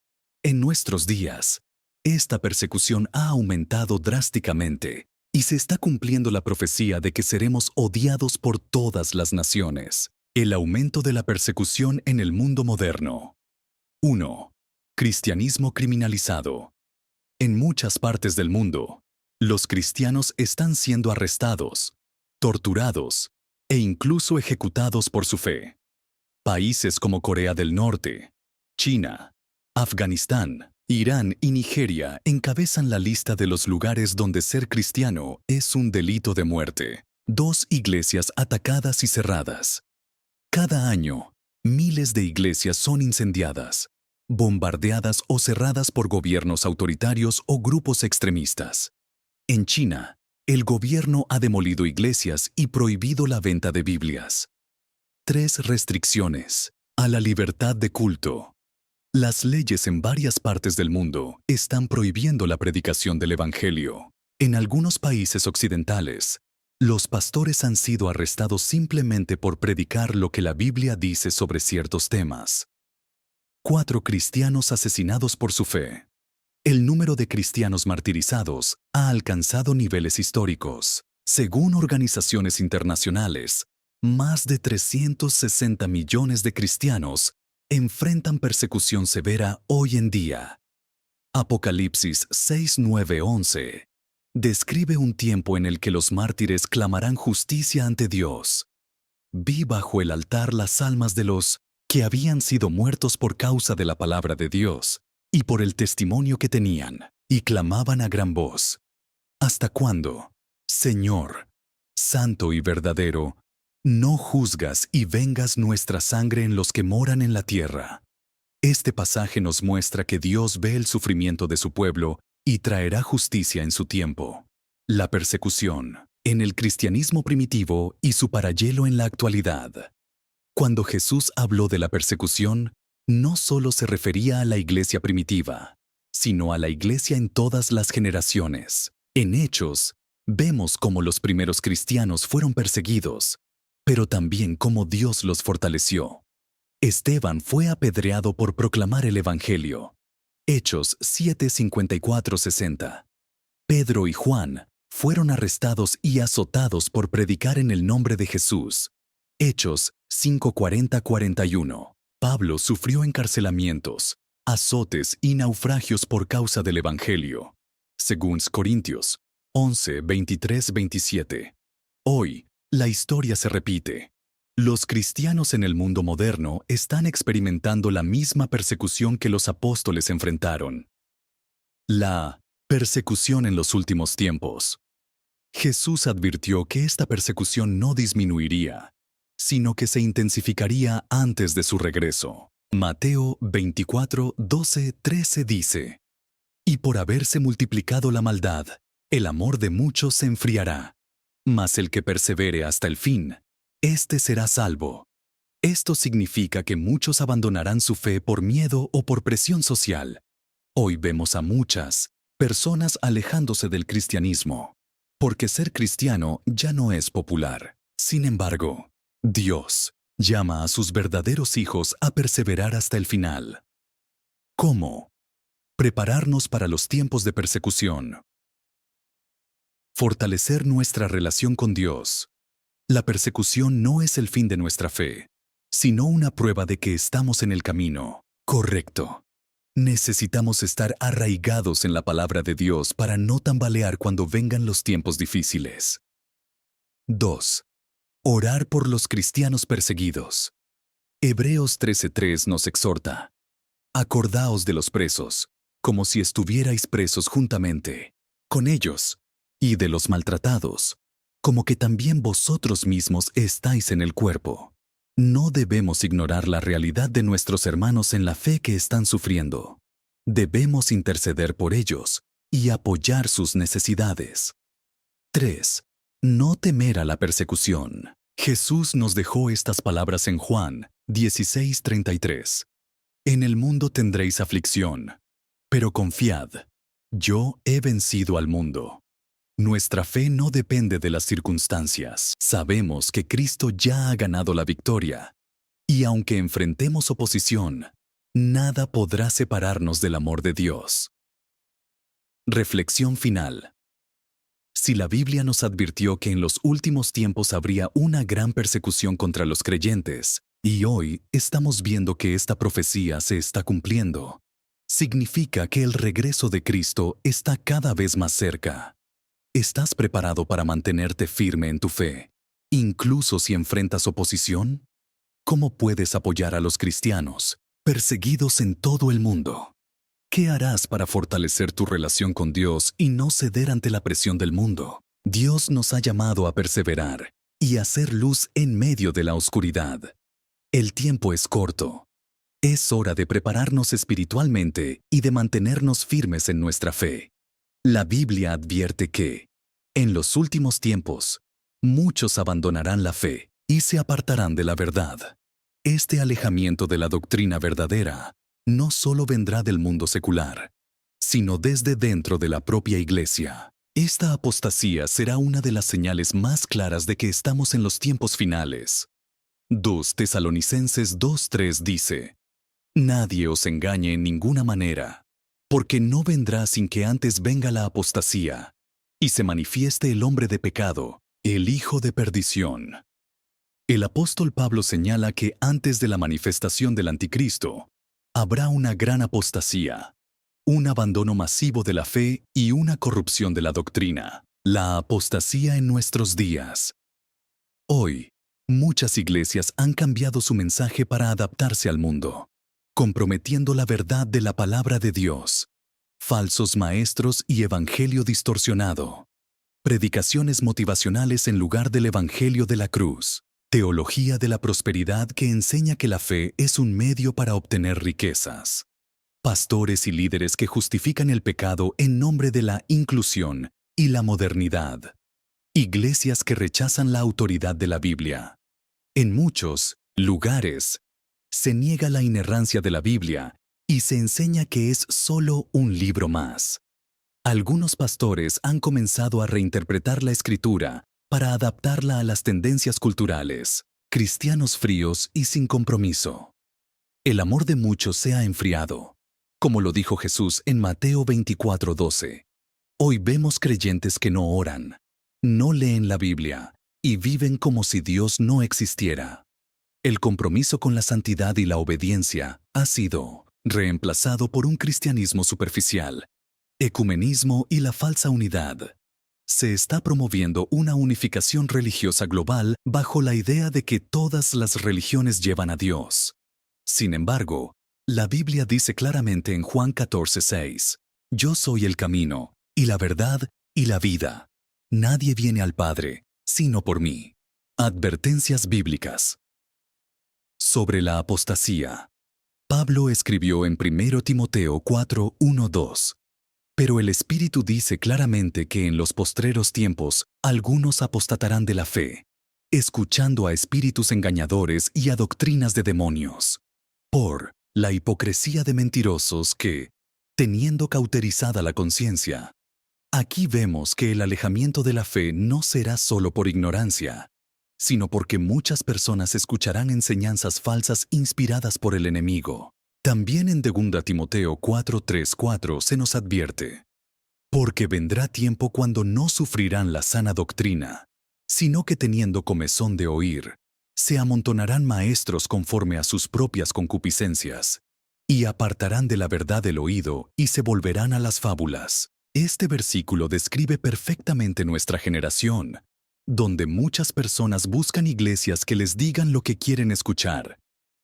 en nuestros días, esta persecución ha aumentado drásticamente y se está cumpliendo la profecía de que seremos odiados por todas las naciones. El aumento de la persecución en el mundo moderno. 1. Cristianismo criminalizado. En muchas partes del mundo, los cristianos están siendo arrestados, torturados e incluso ejecutados por su fe. Países como Corea del Norte, China, Afganistán, Irán y Nigeria encabezan la lista de los lugares donde ser cristiano es un delito de muerte. 2 iglesias atacadas y cerradas. Cada año, miles de iglesias son incendiadas, bombardeadas o cerradas por gobiernos autoritarios o grupos extremistas. En China, el gobierno ha demolido iglesias y prohibido la venta de Biblias. 3 restricciones a la libertad de culto. Las leyes en varias partes del mundo están prohibiendo la predicación del Evangelio. En algunos países occidentales, los pastores han sido arrestados simplemente por predicar lo que la Biblia dice sobre ciertos temas. 4 cristianos asesinados por su fe. El número de cristianos martirizados ha alcanzado niveles históricos. Según organizaciones internacionales, más de 360 millones de cristianos enfrentan persecución severa hoy en día. Apocalipsis 6, 9, 11 describe un tiempo en el que los mártires clamarán justicia ante Dios. Vi bajo el altar las almas de los que habían sido muertos por causa de la palabra de Dios y por el testimonio que tenían, y clamaban a gran voz: ¿Hasta cuándo, Señor, santo y verdadero, no juzgas y vengas nuestra sangre en los que moran en la tierra? Este pasaje nos muestra que Dios ve el sufrimiento de su pueblo y traerá justicia en su tiempo. La persecución, en el cristianismo primitivo y su paralelo en la actualidad. Cuando Jesús habló de la persecución, no solo se refería a la iglesia primitiva, sino a la iglesia en todas las generaciones. En Hechos, vemos cómo los primeros cristianos fueron perseguidos, pero también cómo Dios los fortaleció. Esteban fue apedreado por proclamar el Evangelio. Hechos 7, 54, 60. Pedro y Juan fueron arrestados y azotados por predicar en el nombre de Jesús. Hechos 5, 40, 41. Pablo sufrió encarcelamientos, azotes y naufragios por causa del Evangelio. Según Corintios 11, 23, 27. Hoy, la historia se repite. Los cristianos en el mundo moderno están experimentando la misma persecución que los apóstoles enfrentaron. La persecución en los últimos tiempos. Jesús advirtió que esta persecución no disminuiría, sino que se intensificaría antes de su regreso. Mateo 24, 12, 13 dice: Y por haberse multiplicado la maldad, el amor de muchos se enfriará. Mas el que persevere hasta el fin, éste será salvo. Esto significa que muchos abandonarán su fe por miedo o por presión social. Hoy vemos a muchas personas alejándose del cristianismo, porque ser cristiano ya no es popular. Sin embargo, Dios llama a sus verdaderos hijos a perseverar hasta el final. ¿Cómo? Prepararnos para los tiempos de persecución. Fortalecer nuestra relación con Dios. La persecución no es el fin de nuestra fe, sino una prueba de que estamos en el camino correcto. Necesitamos estar arraigados en la palabra de Dios para no tambalear cuando vengan los tiempos difíciles. 2. Orar por los cristianos perseguidos. Hebreos 13:3 nos exhorta: Acordaos de los presos, como si estuvierais presos juntamente con ellos, y de los maltratados, como que también vosotros mismos estáis en el cuerpo. No debemos ignorar la realidad de nuestros hermanos en la fe que están sufriendo. Debemos interceder por ellos y apoyar sus necesidades. 3. No temer a la persecución. Jesús nos dejó estas palabras en Juan 16:33. En el mundo tendréis aflicción, pero confiad, yo he vencido al mundo. Nuestra fe no depende de las circunstancias. Sabemos que Cristo ya ha ganado la victoria. Y aunque enfrentemos oposición, nada podrá separarnos del amor de Dios. Reflexión final. Si la Biblia nos advirtió que en los últimos tiempos habría una gran persecución contra los creyentes, y hoy estamos viendo que esta profecía se está cumpliendo, significa que el regreso de Cristo está cada vez más cerca. ¿Estás preparado para mantenerte firme en tu fe, incluso si enfrentas oposición? ¿Cómo puedes apoyar a los cristianos, perseguidos en todo el mundo? ¿Qué harás para fortalecer tu relación con Dios y no ceder ante la presión del mundo? Dios nos ha llamado a perseverar y a hacer luz en medio de la oscuridad. El tiempo es corto. Es hora de prepararnos espiritualmente y de mantenernos firmes en nuestra fe. La Biblia advierte que, en los últimos tiempos, muchos abandonarán la fe y se apartarán de la verdad. Este alejamiento de la doctrina verdadera no solo vendrá del mundo secular, sino desde dentro de la propia iglesia. Esta apostasía será una de las señales más claras de que estamos en los tiempos finales. 2 Tesalonicenses 2:3 dice: Nadie os engañe en ninguna manera, porque no vendrá sin que antes venga la apostasía, y se manifieste el hombre de pecado, el hijo de perdición. El apóstol Pablo señala que antes de la manifestación del anticristo, habrá una gran apostasía, un abandono masivo de la fe y una corrupción de la doctrina. La apostasía en nuestros días. Hoy, muchas iglesias han cambiado su mensaje para adaptarse al mundo, comprometiendo la verdad de la palabra de Dios. Falsos maestros y evangelio distorsionado. Predicaciones motivacionales en lugar del evangelio de la cruz. Teología de la prosperidad que enseña que la fe es un medio para obtener riquezas. Pastores y líderes que justifican el pecado en nombre de la inclusión y la modernidad. Iglesias que rechazan la autoridad de la Biblia. En muchos lugares, se niega la inerrancia de la Biblia y se enseña que es solo un libro más. Algunos pastores han comenzado a reinterpretar la Escritura para adaptarla a las tendencias culturales, cristianos fríos y sin compromiso. El amor de muchos se ha enfriado, como lo dijo Jesús en Mateo 24:12. Hoy vemos creyentes que no oran, no leen la Biblia y viven como si Dios no existiera. El compromiso con la santidad y la obediencia ha sido reemplazado por un cristianismo superficial, ecumenismo y la falsa unidad. Se está promoviendo una unificación religiosa global bajo la idea de que todas las religiones llevan a Dios. Sin embargo, la Biblia dice claramente en Juan 14:6, Yo soy el camino, y la verdad, y la vida. Nadie viene al Padre, sino por mí. Advertencias bíblicas. Sobre la apostasía. Pablo escribió en 1 Timoteo 4:1-2. Pero el Espíritu dice claramente que en los postreros tiempos algunos apostatarán de la fe, escuchando a espíritus engañadores y a doctrinas de demonios. Por la hipocresía de mentirosos que, teniendo cauterizada la conciencia. Aquí vemos que el alejamiento de la fe no será solo por ignorancia, sino porque muchas personas escucharán enseñanzas falsas inspiradas por el enemigo. También en 2 Timoteo 4:3-4 se nos advierte: Porque vendrá tiempo cuando no sufrirán la sana doctrina, sino que teniendo comezón de oír, se amontonarán maestros conforme a sus propias concupiscencias, y apartarán de la verdad el oído y se volverán a las fábulas. Este versículo describe perfectamente nuestra generación, donde muchas personas buscan iglesias que les digan lo que quieren escuchar,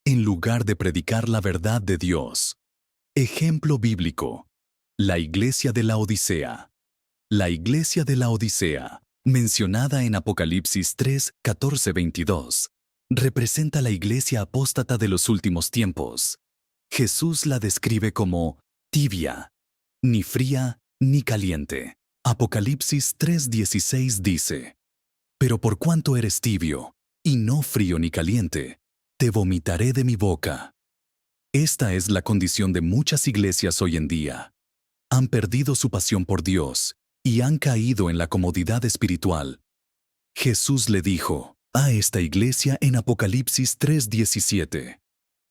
en lugar de predicar la verdad de Dios. Ejemplo bíblico: la iglesia de la Odisea. La iglesia de la Odisea, mencionada en Apocalipsis 3:14-22, representa la iglesia apóstata de los últimos tiempos. Jesús la describe como tibia, ni fría ni caliente. Apocalipsis 3:16 dice: Pero por cuanto eres tibio, y no frío ni caliente, te vomitaré de mi boca. Esta es la condición de muchas iglesias hoy en día. Han perdido su pasión por Dios y han caído en la comodidad espiritual. Jesús le dijo a esta iglesia en Apocalipsis 3:17: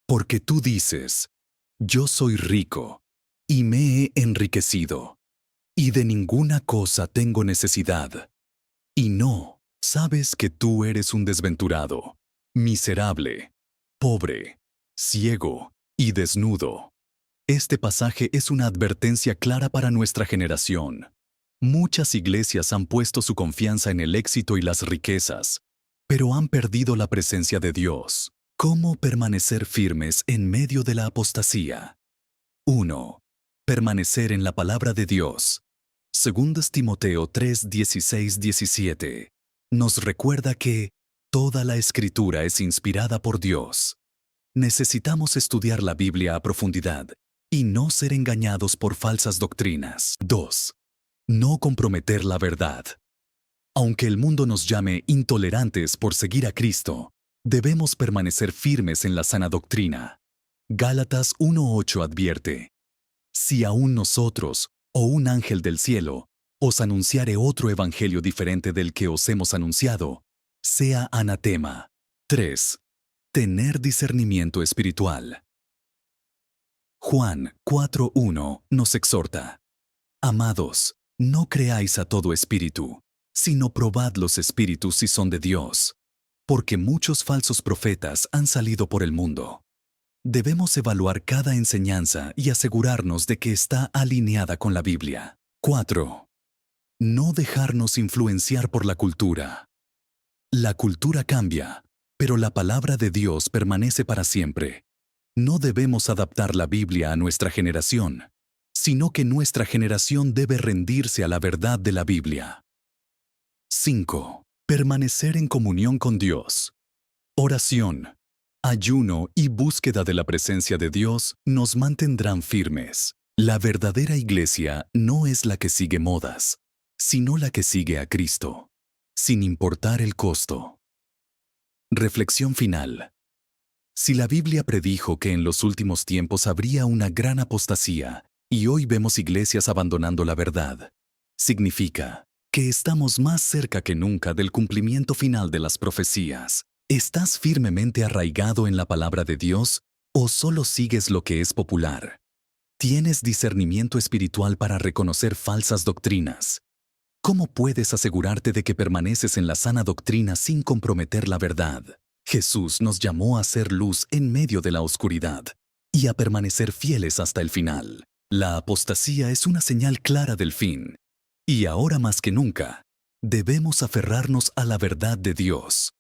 Porque tú dices, yo soy rico, y me he enriquecido, y de ninguna cosa tengo necesidad. Y no, sabes que tú eres un desventurado, miserable, pobre, ciego y desnudo. Este pasaje es una advertencia clara para nuestra generación. Muchas iglesias han puesto su confianza en el éxito y las riquezas, pero han perdido la presencia de Dios. ¿Cómo permanecer firmes en medio de la apostasía? 1. Permanecer en la palabra de Dios. 2 Timoteo 3:16-17 nos recuerda que toda la Escritura es inspirada por Dios. Necesitamos estudiar la Biblia a profundidad y no ser engañados por falsas doctrinas. 2. No comprometer la verdad. Aunque el mundo nos llame intolerantes por seguir a Cristo, debemos permanecer firmes en la sana doctrina. Gálatas 1:8 advierte: Si aún nosotros, o un ángel del cielo, os anunciare otro evangelio diferente del que os hemos anunciado, sea anatema. 3. Tener discernimiento espiritual. Juan 4:1 nos exhorta: Amados, no creáis a todo espíritu, sino probad los espíritus si son de Dios, porque muchos falsos profetas han salido por el mundo. Debemos evaluar cada enseñanza y asegurarnos de que está alineada con la Biblia. 4. No dejarnos influenciar por la cultura. La cultura cambia, pero la palabra de Dios permanece para siempre. No debemos adaptar la Biblia a nuestra generación, sino que nuestra generación debe rendirse a la verdad de la Biblia. 5. Permanecer en comunión con Dios. Oración, ayuno y búsqueda de la presencia de Dios nos mantendrán firmes. La verdadera iglesia no es la que sigue modas, sino la que sigue a Cristo, sin importar el costo. Reflexión final. Si la Biblia predijo que en los últimos tiempos habría una gran apostasía y hoy vemos iglesias abandonando la verdad, significa que estamos más cerca que nunca del cumplimiento final de las profecías. ¿Estás firmemente arraigado en la palabra de Dios o solo sigues lo que es popular? ¿Tienes discernimiento espiritual para reconocer falsas doctrinas? ¿Cómo puedes asegurarte de que permaneces en la sana doctrina sin comprometer la verdad? Jesús nos llamó a ser luz en medio de la oscuridad y a permanecer fieles hasta el final. La apostasía es una señal clara del fin, y ahora más que nunca, debemos aferrarnos a la verdad de Dios.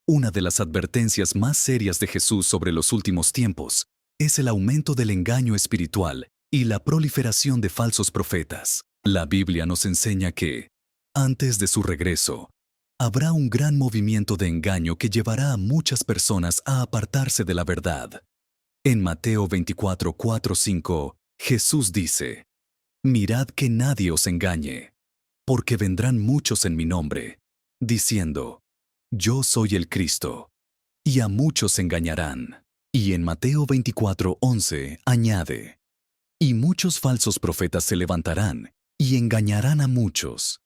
Una de las advertencias más serias de Jesús sobre los últimos tiempos es el aumento del engaño espiritual y la proliferación de falsos profetas. La Biblia nos enseña que, antes de su regreso, habrá un gran movimiento de engaño que llevará a muchas personas a apartarse de la verdad. En Mateo 24:4-5, Jesús dice: Mirad que nadie os engañe, porque vendrán muchos en mi nombre, diciendo: Yo soy el Cristo, y a muchos engañarán. Y en Mateo 24:11 añade: Y muchos falsos profetas se levantarán y engañarán a muchos.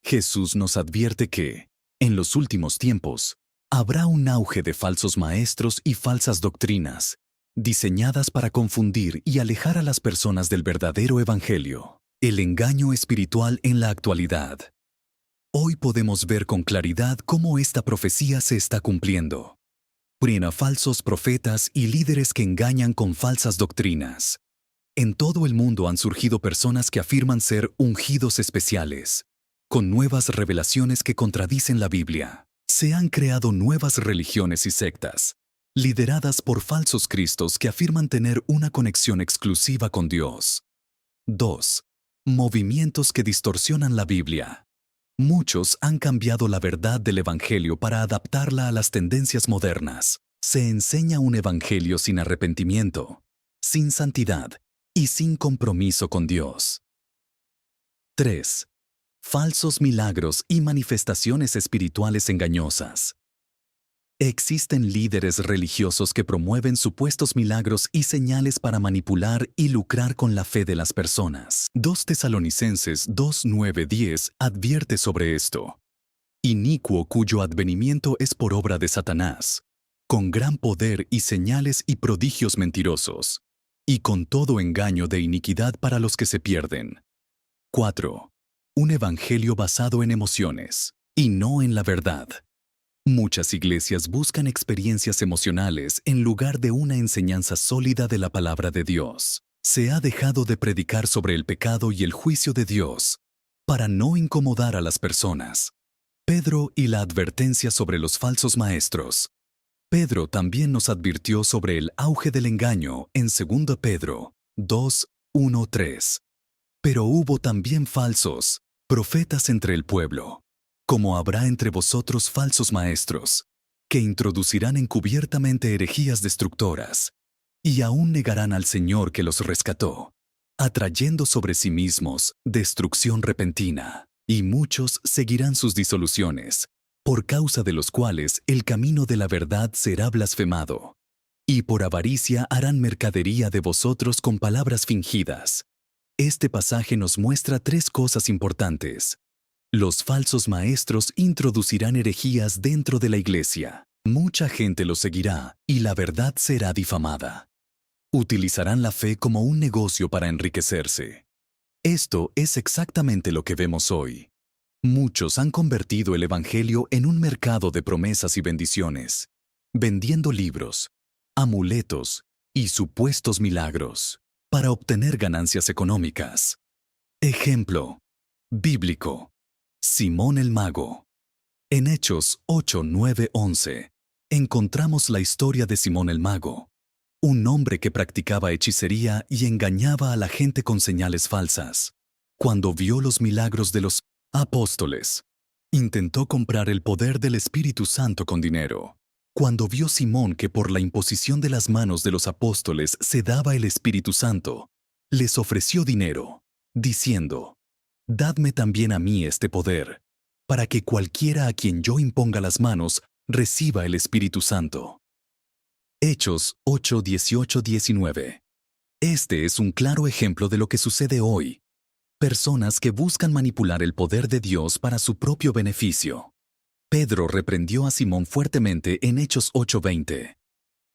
Jesús nos advierte que, en los últimos tiempos, habrá un auge de falsos maestros y falsas doctrinas, diseñadas para confundir y alejar a las personas del verdadero evangelio. El engaño espiritual en la actualidad. Hoy podemos ver con claridad cómo esta profecía se está cumpliendo. Priena falsos profetas y líderes que engañan con falsas doctrinas. En todo el mundo han surgido personas que afirman ser ungidos especiales, con nuevas revelaciones que contradicen la Biblia. Se han creado nuevas religiones y sectas, lideradas por falsos cristos que afirman tener una conexión exclusiva con Dios. 2. Movimientos que distorsionan la Biblia. Muchos han cambiado la verdad del Evangelio para adaptarla a las tendencias modernas. Se enseña un Evangelio sin arrepentimiento, sin santidad y sin compromiso con Dios. 3. Falsos milagros y manifestaciones espirituales engañosas. Existen líderes religiosos que promueven supuestos milagros y señales para manipular y lucrar con la fe de las personas. 2 Tesalonicenses 2:9-10 advierte sobre esto. Inicuo cuyo advenimiento es por obra de Satanás, con gran poder y señales y prodigios mentirosos, y con todo engaño de iniquidad para los que se pierden. 4. Un evangelio basado en emociones, y no en la verdad. Muchas iglesias buscan experiencias emocionales en lugar de una enseñanza sólida de la palabra de Dios. Se ha dejado de predicar sobre el pecado y el juicio de Dios para no incomodar a las personas. Pedro y la advertencia sobre los falsos maestros. Pedro también nos advirtió sobre el auge del engaño en 2 Pedro 2:1-3. Pero hubo también falsos profetas entre el pueblo, como habrá entre vosotros falsos maestros, que introducirán encubiertamente herejías destructoras, y aún negarán al Señor que los rescató, atrayendo sobre sí mismos destrucción repentina, y muchos seguirán sus disoluciones, por causa de los cuales el camino de la verdad será blasfemado, y por avaricia harán mercadería de vosotros con palabras fingidas. Este pasaje nos muestra 3 cosas importantes. Los falsos maestros introducirán herejías dentro de la iglesia. Mucha gente los seguirá y la verdad será difamada. Utilizarán la fe como un negocio para enriquecerse. Esto es exactamente lo que vemos hoy. Muchos han convertido el Evangelio en un mercado de promesas y bendiciones, vendiendo libros, amuletos y supuestos milagros para obtener ganancias económicas. Ejemplo bíblico. Simón el Mago. En Hechos 8, 9, 11, encontramos la historia de Simón el Mago, un hombre que practicaba hechicería y engañaba a la gente con señales falsas. Cuando vio los milagros de los apóstoles, intentó comprar el poder del Espíritu Santo con dinero. Cuando vio Simón que por la imposición de las manos de los apóstoles se daba el Espíritu Santo, les ofreció dinero, diciendo: «Dadme también a mí este poder, para que cualquiera a quien yo imponga las manos reciba el Espíritu Santo». Hechos 8, 18, 19. Este es un claro ejemplo de lo que sucede hoy. Personas que buscan manipular el poder de Dios para su propio beneficio. Pedro reprendió a Simón fuertemente en Hechos 8:20.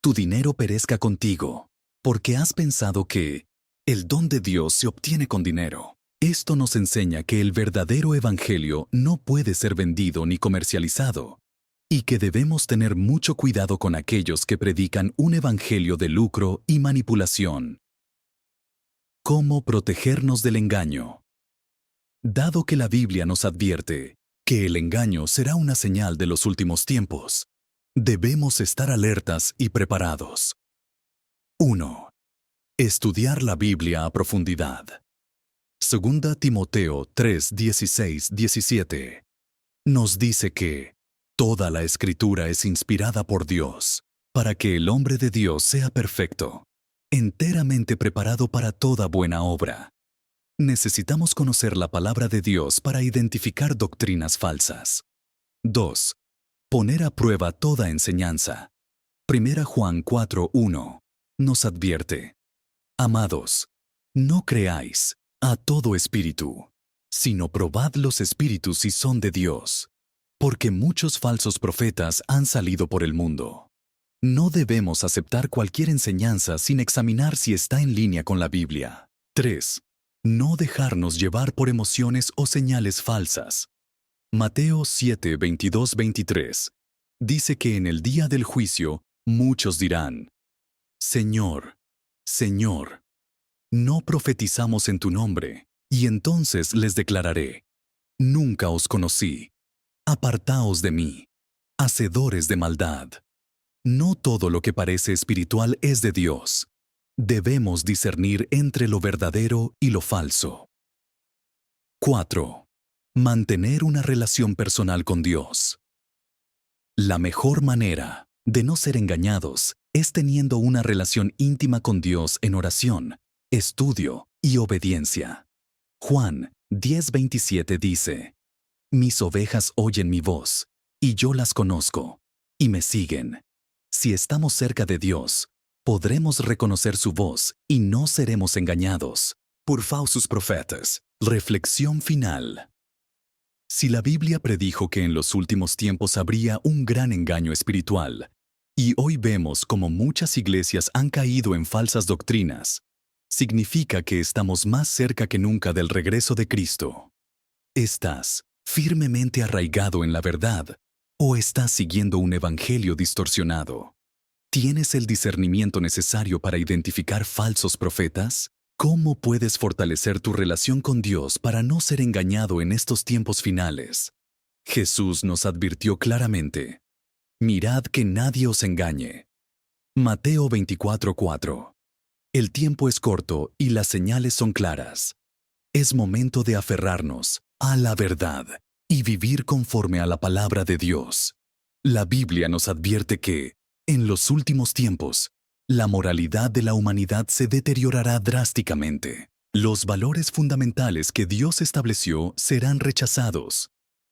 Tu dinero perezca contigo, porque has pensado que el don de Dios se obtiene con dinero. Esto nos enseña que el verdadero evangelio no puede ser vendido ni comercializado, y que debemos tener mucho cuidado con aquellos que predican un evangelio de lucro y manipulación. ¿Cómo protegernos del engaño? Dado que la Biblia nos advierte que el engaño será una señal de los últimos tiempos, debemos estar alertas y preparados. 1. Estudiar la Biblia a profundidad. 2 Timoteo 3, 16, 17. Nos dice que toda la Escritura es inspirada por Dios, para que el hombre de Dios sea perfecto, enteramente preparado para toda buena obra. Necesitamos conocer la palabra de Dios para identificar doctrinas falsas. 2. Poner a prueba toda enseñanza. 1 Juan 4:1 nos advierte: Amados, no creáis a todo espíritu, sino probad los espíritus si son de Dios, porque muchos falsos profetas han salido por el mundo. No debemos aceptar cualquier enseñanza sin examinar si está en línea con la Biblia. 3. No dejarnos llevar por emociones o señales falsas. Mateo 7, 22, 23 dice que en el día del juicio muchos dirán: Señor, Señor, no profetizamos en tu nombre, y entonces les declararé: Nunca os conocí. Apartaos de mí, hacedores de maldad. No todo lo que parece espiritual es de Dios. Debemos discernir entre lo verdadero y lo falso. 4. Mantener una relación personal con Dios. La mejor manera de no ser engañados es teniendo una relación íntima con Dios en oración, estudio y obediencia. Juan 10:27 dice: Mis ovejas oyen mi voz, y yo las conozco, y me siguen. Si estamos cerca de Dios, podremos reconocer su voz y no seremos engañados por falsos profetas. Reflexión final. Si la Biblia predijo que en los últimos tiempos habría un gran engaño espiritual, y hoy vemos cómo muchas iglesias han caído en falsas doctrinas, significa que estamos más cerca que nunca del regreso de Cristo. ¿Estás firmemente arraigado en la verdad o estás siguiendo un evangelio distorsionado? ¿Tienes el discernimiento necesario para identificar falsos profetas? ¿Cómo puedes fortalecer tu relación con Dios para no ser engañado en estos tiempos finales? Jesús nos advirtió claramente: mirad que nadie os engañe. Mateo 24:4. El tiempo es corto y las señales son claras. Es momento de aferrarnos a la verdad y vivir conforme a la palabra de Dios. La Biblia nos advierte que, en los últimos tiempos, la moralidad de la humanidad se deteriorará drásticamente. Los valores fundamentales que Dios estableció serán rechazados,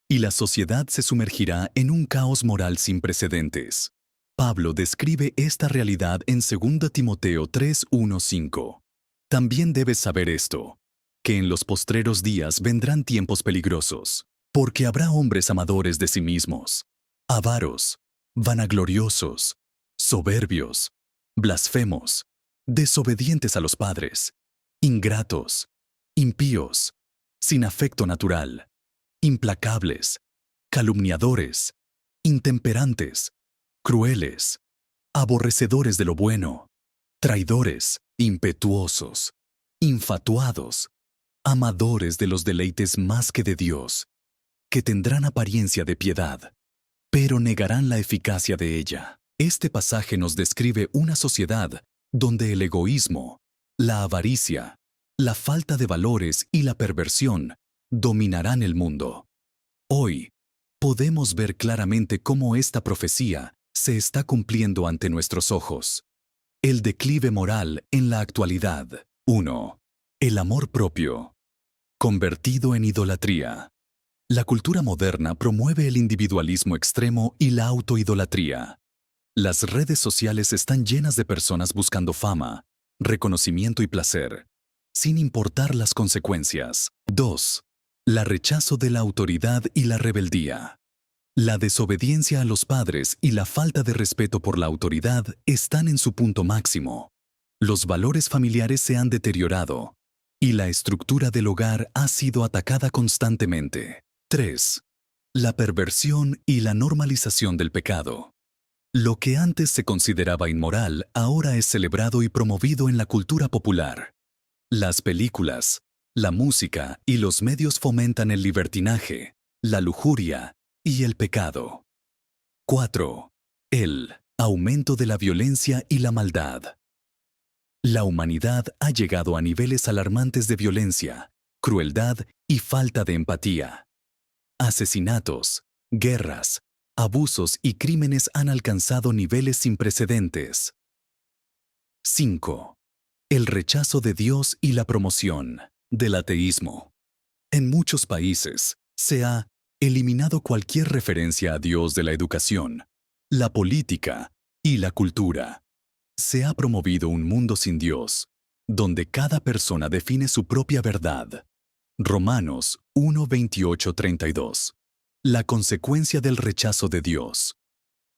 y la sociedad se sumergirá en un caos moral sin precedentes. Pablo describe esta realidad en 2 Timoteo 3:1-5. También debes saber esto, que en los postreros días vendrán tiempos peligrosos, porque habrá hombres amadores de sí mismos, avaros, vanagloriosos, soberbios, blasfemos, desobedientes a los padres, ingratos, impíos, sin afecto natural, implacables, calumniadores, intemperantes, crueles, aborrecedores de lo bueno, traidores, impetuosos, infatuados, amadores de los deleites más que de Dios, que tendrán apariencia de piedad, pero negarán la eficacia de ella. Este pasaje nos describe una sociedad donde el egoísmo, la avaricia, la falta de valores y la perversión dominarán el mundo. Hoy, podemos ver claramente cómo esta profecía se está cumpliendo ante nuestros ojos. El declive moral en la actualidad. 1. El amor propio, convertido en idolatría. La cultura moderna promueve el individualismo extremo y la autoidolatría. Las redes sociales están llenas de personas buscando fama, reconocimiento y placer, sin importar las consecuencias. 2. La rechazo de la autoridad y la rebeldía. La desobediencia a los padres y la falta de respeto por la autoridad están en su punto máximo. Los valores familiares se han deteriorado y la estructura del hogar ha sido atacada constantemente. 3. La perversión y la normalización del pecado. Lo que antes se consideraba inmoral ahora es celebrado y promovido en la cultura popular. Las películas, la música y los medios fomentan el libertinaje, la lujuria y el pecado. 4. El aumento de la violencia y la maldad. La humanidad ha llegado a niveles alarmantes de violencia, crueldad y falta de empatía. Asesinatos, guerras, abusos y crímenes han alcanzado niveles sin precedentes. 5. El rechazo de Dios y la promoción del ateísmo. En muchos países se ha eliminado cualquier referencia a Dios de la educación, la política y la cultura. Se ha promovido un mundo sin Dios, donde cada persona define su propia verdad. Romanos 1:28-32. La consecuencia del rechazo de Dios.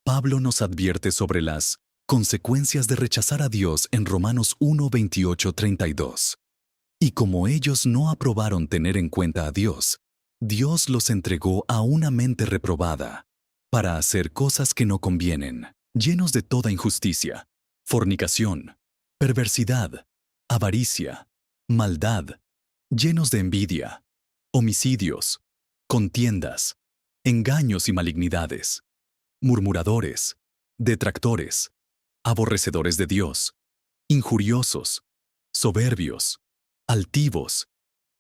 Pablo nos advierte sobre las consecuencias de rechazar a Dios en Romanos 1:28-32. Y como ellos no aprobaron tener en cuenta a Dios, Dios los entregó a una mente reprobada, para hacer cosas que no convienen, llenos de toda injusticia, fornicación, perversidad, avaricia, maldad, llenos de envidia, homicidios, contiendas, engaños y malignidades, murmuradores, detractores, aborrecedores de Dios, injuriosos, soberbios, altivos,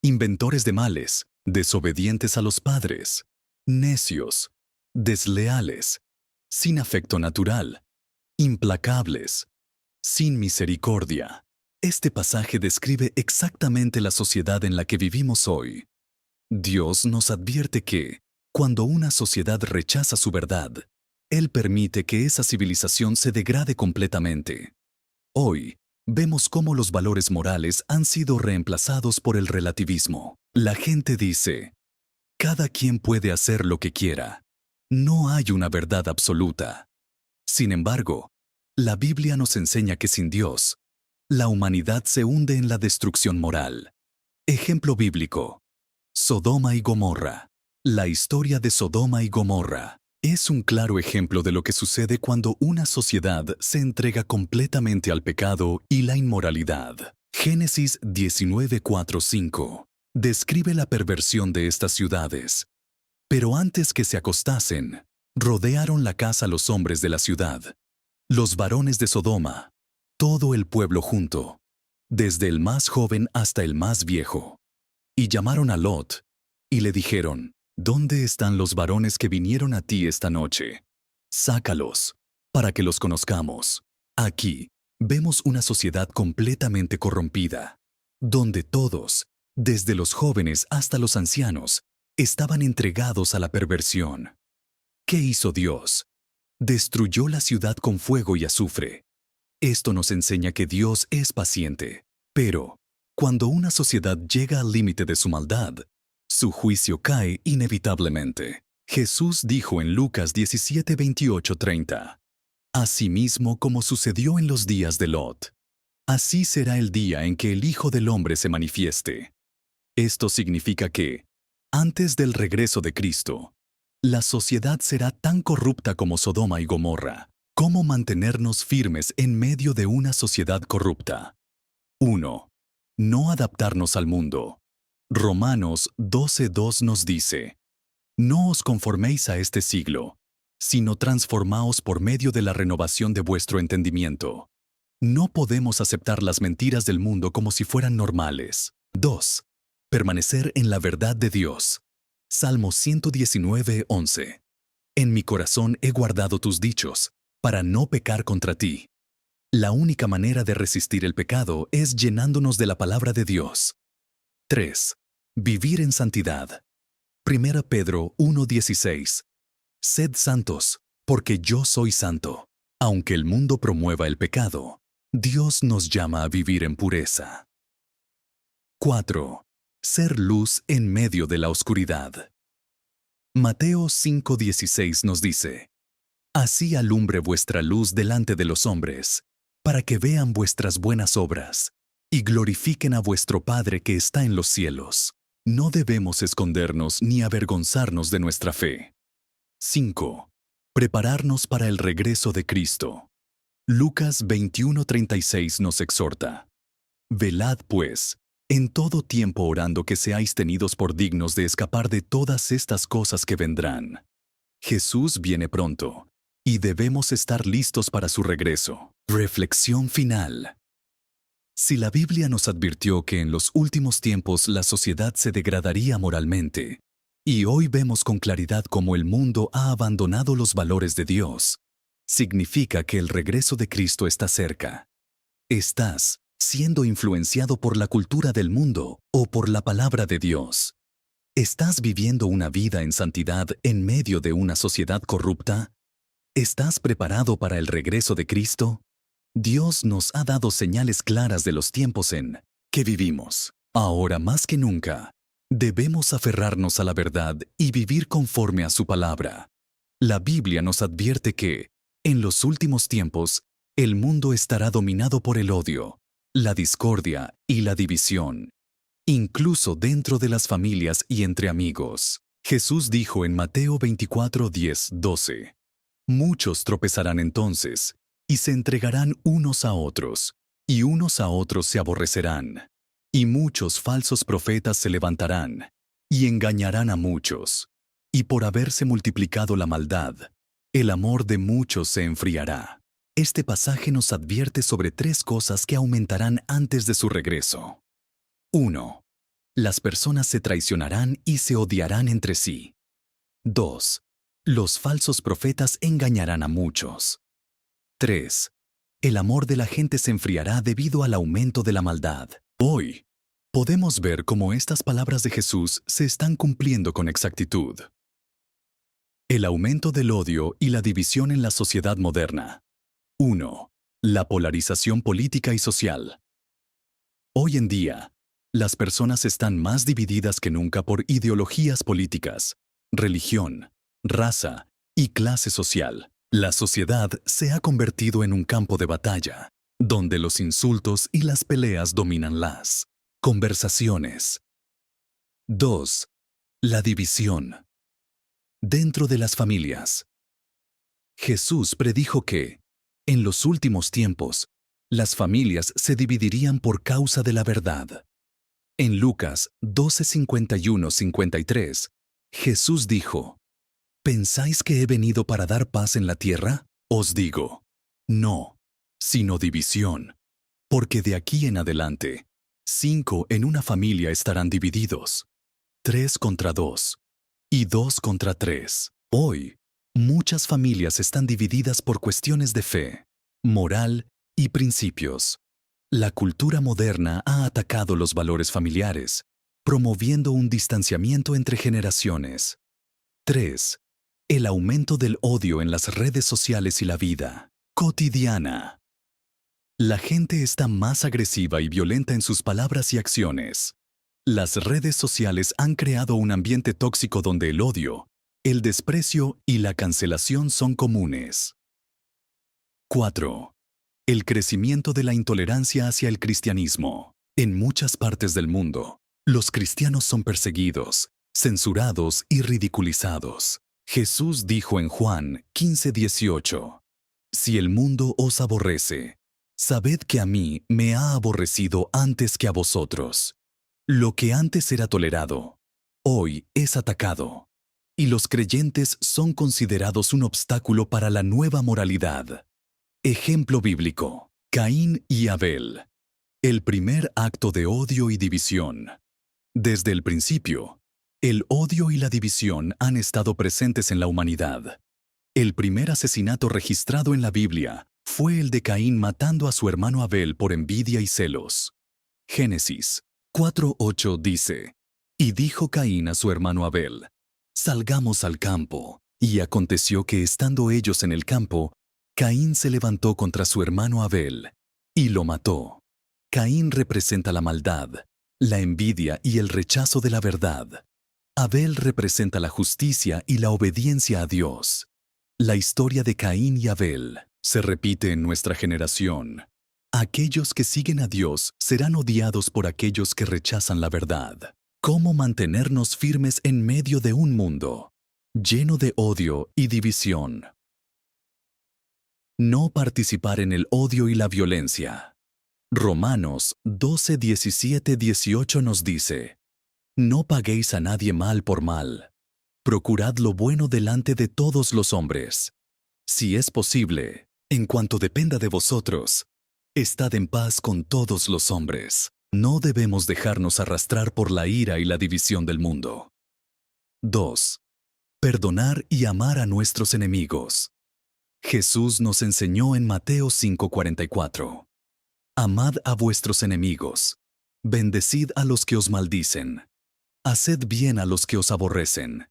inventores de males, desobedientes a los padres, necios, desleales, sin afecto natural, implacables, sin misericordia. Este pasaje describe exactamente la sociedad en la que vivimos hoy. Dios nos advierte que, cuando una sociedad rechaza su verdad, Él permite que esa civilización se degrade completamente. Hoy, vemos cómo los valores morales han sido reemplazados por el relativismo. La gente dice, cada quien puede hacer lo que quiera. No hay una verdad absoluta. Sin embargo, la Biblia nos enseña que sin Dios, la humanidad se hunde en la destrucción moral. Ejemplo bíblico: Sodoma y Gomorra. La historia de Sodoma y Gomorra es un claro ejemplo de lo que sucede cuando una sociedad se entrega completamente al pecado y la inmoralidad. Génesis 19:4-5 describe la perversión de estas ciudades. Pero antes que se acostasen, rodearon la casa los hombres de la ciudad, los varones de Sodoma, todo el pueblo junto, desde el más joven hasta el más viejo. Y llamaron a Lot, y le dijeron, ¿dónde están los varones que vinieron a ti esta noche? Sácalos, para que los conozcamos. Aquí vemos una sociedad completamente corrompida, donde todos, desde los jóvenes hasta los ancianos, estaban entregados a la perversión. ¿Qué hizo Dios? Destruyó la ciudad con fuego y azufre. Esto nos enseña que Dios es paciente, pero cuando una sociedad llega al límite de su maldad, su juicio cae inevitablemente. Jesús dijo en Lucas 17:28-30, asimismo como sucedió en los días de Lot, así será el día en que el Hijo del Hombre se manifieste. Esto significa que, antes del regreso de Cristo, la sociedad será tan corrupta como Sodoma y Gomorra. ¿Cómo mantenernos firmes en medio de una sociedad corrupta? 1. No adaptarnos al mundo. Romanos 12:2 nos dice, no os conforméis a este siglo, sino transformaos por medio de la renovación de vuestro entendimiento. No podemos aceptar las mentiras del mundo como si fueran normales. 2. Permanecer en la verdad de Dios. Salmo 119:11. En mi corazón he guardado tus dichos, para no pecar contra ti. La única manera de resistir el pecado es llenándonos de la palabra de Dios. 3. Vivir en santidad. 1 Pedro 1:16. Sed santos, porque yo soy santo. Aunque el mundo promueva el pecado, Dios nos llama a vivir en pureza. 4. Ser luz en medio de la oscuridad. Mateo 5:16 nos dice, así alumbre vuestra luz delante de los hombres, para que vean vuestras buenas obras y glorifiquen a vuestro Padre que está en los cielos. No debemos escondernos ni avergonzarnos de nuestra fe. 5. Prepararnos para el regreso de Cristo. Lucas 21:36 nos exhorta, velad pues, en todo tiempo orando que seáis tenidos por dignos de escapar de todas estas cosas que vendrán. Jesús viene pronto, y debemos estar listos para su regreso. Reflexión final. Si la Biblia nos advirtió que en los últimos tiempos la sociedad se degradaría moralmente, y hoy vemos con claridad cómo el mundo ha abandonado los valores de Dios, significa que el regreso de Cristo está cerca. ¿Estás siendo influenciado por la cultura del mundo o por la palabra de Dios? ¿Estás viviendo una vida en santidad en medio de una sociedad corrupta? ¿Estás preparado para el regreso de Cristo? Dios nos ha dado señales claras de los tiempos en que vivimos. Ahora más que nunca, debemos aferrarnos a la verdad y vivir conforme a su palabra. La Biblia nos advierte que, en los últimos tiempos, el mundo estará dominado por el odio, la discordia y la división, incluso dentro de las familias y entre amigos. Jesús dijo en Mateo 24:10-12, muchos tropezarán entonces, y se entregarán unos a otros, y unos a otros se aborrecerán. Y muchos falsos profetas se levantarán, y engañarán a muchos. Y por haberse multiplicado la maldad, el amor de muchos se enfriará. Este pasaje nos advierte sobre 3 cosas que aumentarán antes de su regreso. 1. Las personas se traicionarán y se odiarán entre sí. 2. Los falsos profetas engañarán a muchos. 3. El amor de la gente se enfriará debido al aumento de la maldad. Hoy, podemos ver cómo estas palabras de Jesús se están cumpliendo con exactitud. El aumento del odio y la división en la sociedad moderna. 1. La polarización política y social. Hoy en día, las personas están más divididas que nunca por ideologías políticas, religión, raza y clase social. La sociedad se ha convertido en un campo de batalla, donde los insultos y las peleas dominan las conversaciones. 2. La división. Dentro de las familias. Jesús predijo que, en los últimos tiempos, las familias se dividirían por causa de la verdad. En Lucas 12:51-53, Jesús dijo: ¿Pensáis que he venido para dar paz en la tierra? Os digo, no, sino división. Porque de aquí en adelante, 5 en una familia estarán divididos, 3 contra 2 y 2 contra 3. Hoy, muchas familias están divididas por cuestiones de fe, moral y principios. La cultura moderna ha atacado los valores familiares, promoviendo un distanciamiento entre generaciones. 3. El aumento del odio en las redes sociales y la vida cotidiana. La gente está más agresiva y violenta en sus palabras y acciones. Las redes sociales han creado un ambiente tóxico donde el odio, el desprecio y la cancelación son comunes. 4. El crecimiento de la intolerancia hacia el cristianismo. En muchas partes del mundo, los cristianos son perseguidos, censurados y ridiculizados. Jesús dijo en Juan 15:18: Si el mundo os aborrece, sabed que a mí me ha aborrecido antes que a vosotros. Lo que antes era tolerado, hoy es atacado, y los creyentes son considerados un obstáculo para la nueva moralidad. Ejemplo bíblico: Caín y Abel. El primer acto de odio y división. Desde el principio, el odio y la división han estado presentes en la humanidad. El primer asesinato registrado en la Biblia fue el de Caín matando a su hermano Abel por envidia y celos. Génesis 4:8 dice: Y dijo Caín a su hermano Abel: Salgamos al campo. Y aconteció que estando ellos en el campo, Caín se levantó contra su hermano Abel y lo mató. Caín representa la maldad, la envidia y el rechazo de la verdad. Abel representa la justicia y la obediencia a Dios. La historia de Caín y Abel se repite en nuestra generación. Aquellos que siguen a Dios serán odiados por aquellos que rechazan la verdad. ¿Cómo mantenernos firmes en medio de un mundo lleno de odio y división? No participar en el odio y la violencia. Romanos 12:17-18 nos dice: No paguéis a nadie mal por mal. Procurad lo bueno delante de todos los hombres. Si es posible, en cuanto dependa de vosotros, estad en paz con todos los hombres. No debemos dejarnos arrastrar por la ira y la división del mundo. 2. Perdonar y amar a nuestros enemigos. Jesús nos enseñó en Mateo 5:44: Amad a vuestros enemigos, bendecid a los que os maldicen, haced bien a los que os aborrecen,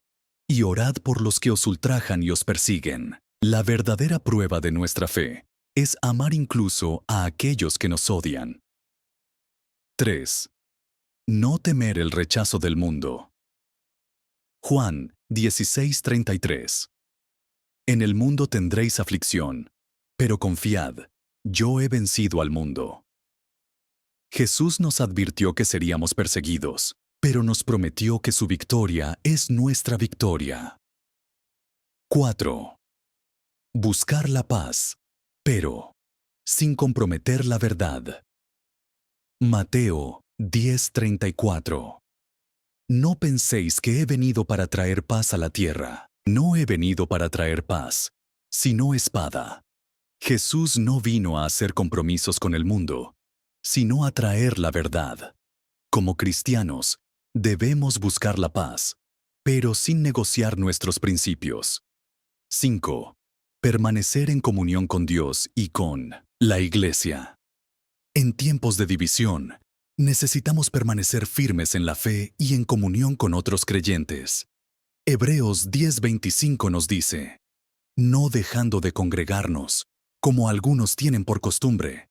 y orad por los que os ultrajan y os persiguen. La verdadera prueba de nuestra fe es amar incluso a aquellos que nos odian. 3. No temer el rechazo del mundo. Juan 16:33. En el mundo tendréis aflicción, pero confiad, yo he vencido al mundo. Jesús nos advirtió que seríamos perseguidos, pero nos prometió que su victoria es nuestra victoria. 4. Buscar la paz, pero sin comprometer la verdad. Mateo 10:34. No penséis que he venido para traer paz a la tierra. No he venido para traer paz, sino espada. Jesús no vino a hacer compromisos con el mundo, sino a traer la verdad. Como cristianos, Debemos buscar la paz, pero sin negociar nuestros principios. 5. Permanecer en comunión con Dios y con la Iglesia. En tiempos de división, necesitamos permanecer firmes en la fe y en comunión con otros creyentes. Hebreos 10:25 nos dice: no dejando de congregarnos, como algunos tienen por costumbre,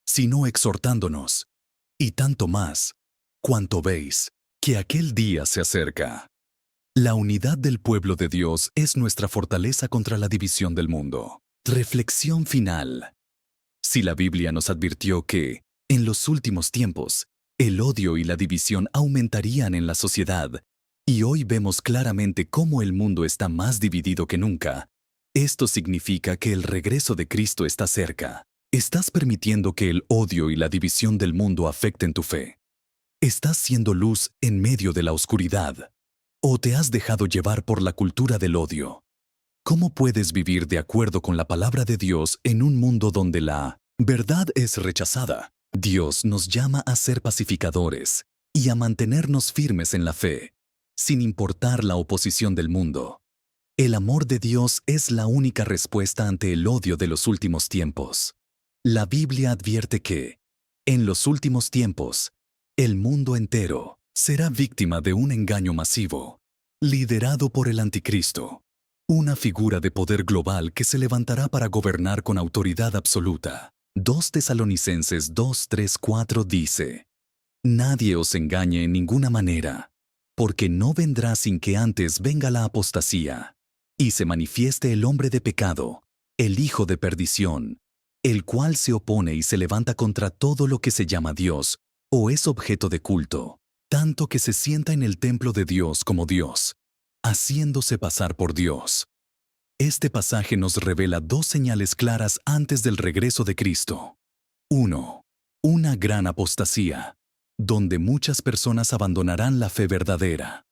sino exhortándonos, y tanto más, cuanto veis que aquel día se acerca. La unidad del pueblo de Dios es nuestra fortaleza contra la división del mundo. Reflexión final. Si la Biblia nos advirtió que, en los últimos tiempos, el odio y la división aumentarían en la sociedad, y hoy vemos claramente cómo el mundo está más dividido que nunca, esto significa que el regreso de Cristo está cerca. ¿Estás permitiendo que el odio y la división del mundo afecten tu fe? ¿Estás siendo luz en medio de la oscuridad? ¿O te has dejado llevar por la cultura del odio? ¿Cómo puedes vivir de acuerdo con la palabra de Dios en un mundo donde la verdad es rechazada? Dios nos llama a ser pacificadores y a mantenernos firmes en la fe, sin importar la oposición del mundo. El amor de Dios es la única respuesta ante el odio de los últimos tiempos. La Biblia advierte que, en los últimos tiempos, el mundo entero será víctima de un engaño masivo, liderado por el Anticristo, una figura de poder global que se levantará para gobernar con autoridad absoluta. 2 Tesalonicenses 2:3-4 dice: nadie os engañe en ninguna manera, porque no vendrá sin que antes venga la apostasía, y se manifieste el hombre de pecado, el hijo de perdición, el cual se opone y se levanta contra todo lo que se llama Dios o es objeto de culto, tanto que se sienta en el templo de Dios como Dios, haciéndose pasar por Dios. Este pasaje nos revela dos señales claras antes del regreso de Cristo. 1. Una gran apostasía, donde muchas personas abandonarán la fe verdadera.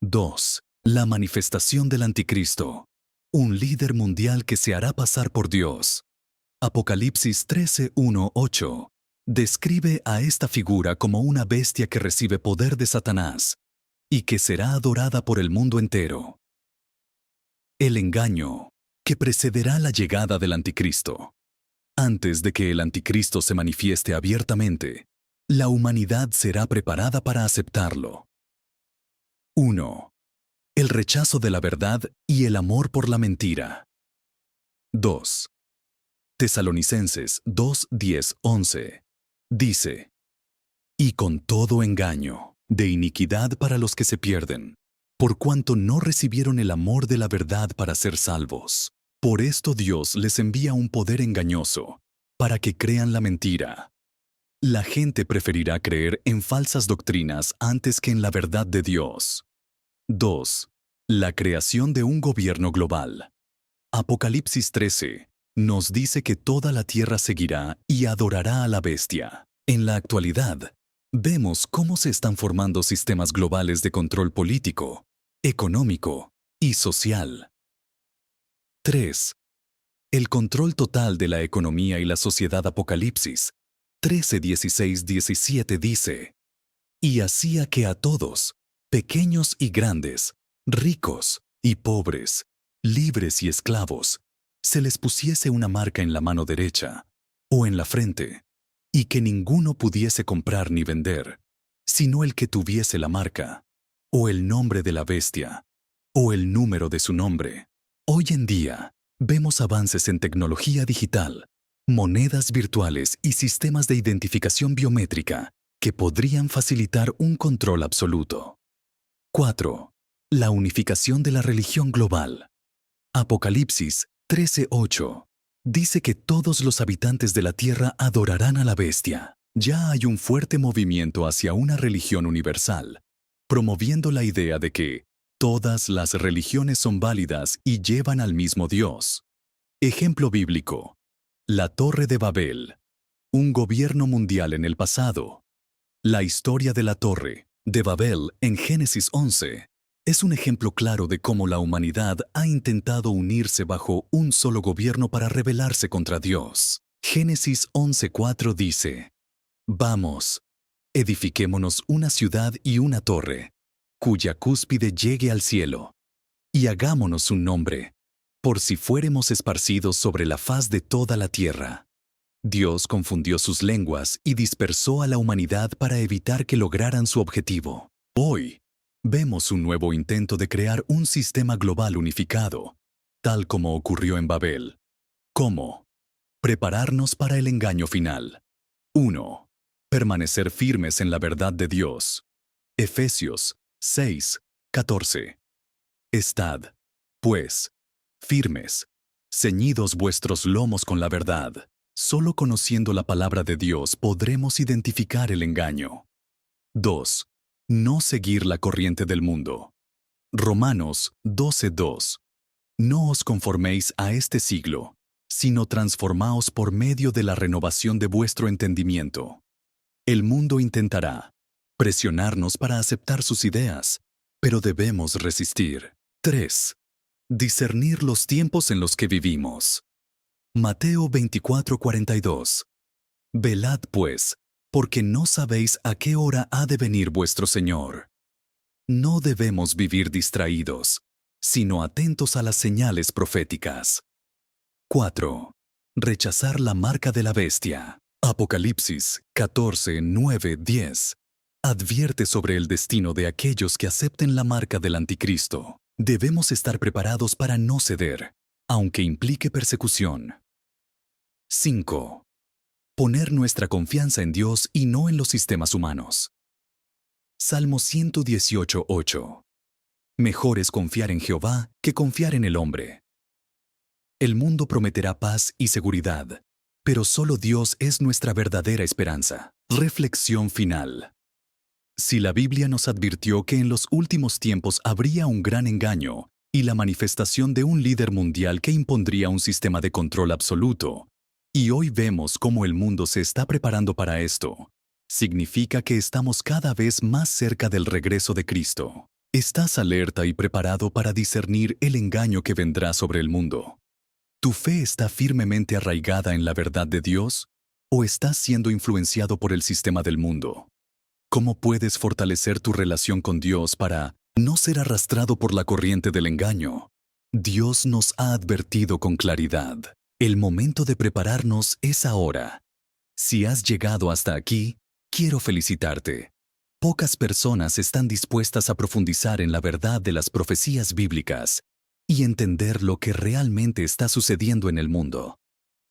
2. La manifestación del Anticristo, un líder mundial que se hará pasar por Dios. Apocalipsis 13:1-8 describe a esta figura como una bestia que recibe poder de Satanás y que será adorada por el mundo entero. El engaño que precederá la llegada del Anticristo. Antes de que el Anticristo se manifieste abiertamente, la humanidad será preparada para aceptarlo. 1. El rechazo de la verdad y el amor por la mentira. 2. Tesalonicenses 2:10-11 dice: y con todo engaño, de iniquidad para los que se pierden, por cuanto no recibieron el amor de la verdad para ser salvos. Por esto Dios les envía un poder engañoso, para que crean la mentira. La gente preferirá creer en falsas doctrinas antes que en la verdad de Dios. 2. La creación de un gobierno global. Apocalipsis 13 nos dice que toda la tierra seguirá y adorará a la bestia. En la actualidad, vemos cómo se están formando sistemas globales de control político, económico y social. 3. El control total de la economía y la sociedad. Apocalipsis 13:16-17 dice: y hacía que a todos, pequeños y grandes, ricos y pobres, libres y esclavos, se les pusiese una marca en la mano derecha o en la frente, y que ninguno pudiese comprar ni vender, sino el que tuviese la marca, o el nombre de la bestia, o el número de su nombre. Hoy en día, vemos avances en tecnología digital, monedas virtuales y sistemas de identificación biométrica que podrían facilitar un control absoluto. 4. La unificación de la religión global. Apocalipsis 13:8 dice que todos los habitantes de la tierra adorarán a la bestia. Ya hay un fuerte movimiento hacia una religión universal, promoviendo la idea de que todas las religiones son válidas y llevan al mismo Dios. Ejemplo bíblico: la Torre de Babel, un gobierno mundial en el pasado. La historia de la Torre de Babel en Génesis 11 es un ejemplo claro de cómo la humanidad ha intentado unirse bajo un solo gobierno para rebelarse contra Dios. Génesis 11:4 dice: vamos, Edifiquémonos una ciudad y una torre, cuya cúspide llegue al cielo, y hagámonos un nombre, por si fuéremos esparcidos sobre la faz de toda la tierra. Dios confundió sus lenguas y dispersó a la humanidad para evitar que lograran su objetivo. Hoy, vemos un nuevo intento de crear un sistema global unificado, tal como ocurrió en Babel. ¿Cómo? Prepararnos para el engaño final. 1. Permanecer firmes en la verdad de Dios. Efesios 6:14. Estad, pues, firmes, ceñidos vuestros lomos con la verdad. Solo conociendo la palabra de Dios podremos identificar el engaño. 2. No seguir la corriente del mundo. Romanos 12:2. No os conforméis a este siglo, sino transformaos por medio de la renovación de vuestro entendimiento. El mundo intentará presionarnos para aceptar sus ideas, pero debemos resistir. 3. Discernir los tiempos en los que vivimos. Mateo 24:42. Velad, pues, porque no sabéis a qué hora ha de venir vuestro Señor. No debemos vivir distraídos, sino atentos a las señales proféticas. 4. Rechazar la marca de la bestia. Apocalipsis 14:9-10. Advierte sobre el destino de aquellos que acepten la marca del anticristo. Debemos estar preparados para no ceder, aunque implique persecución. 5. Poner nuestra confianza en Dios y no en los sistemas humanos. Salmo 118:8. Mejor es confiar en Jehová que confiar en el hombre. El mundo prometerá paz y seguridad, pero solo Dios es nuestra verdadera esperanza. Reflexión final. Si la Biblia nos advirtió que en los últimos tiempos habría un gran engaño y la manifestación de un líder mundial que impondría un sistema de control absoluto, y hoy vemos cómo el mundo se está preparando para esto, significa que estamos cada vez más cerca del regreso de Cristo. ¿Estás alerta y preparado para discernir el engaño que vendrá sobre el mundo? ¿Tu fe está firmemente arraigada en la verdad de Dios o estás siendo influenciado por el sistema del mundo? ¿Cómo puedes fortalecer tu relación con Dios para no ser arrastrado por la corriente del engaño? Dios nos ha advertido con claridad. El momento de prepararnos es ahora. Si has llegado hasta aquí, quiero felicitarte. Pocas personas están dispuestas a profundizar en la verdad de las profecías bíblicas y entender lo que realmente está sucediendo en el mundo.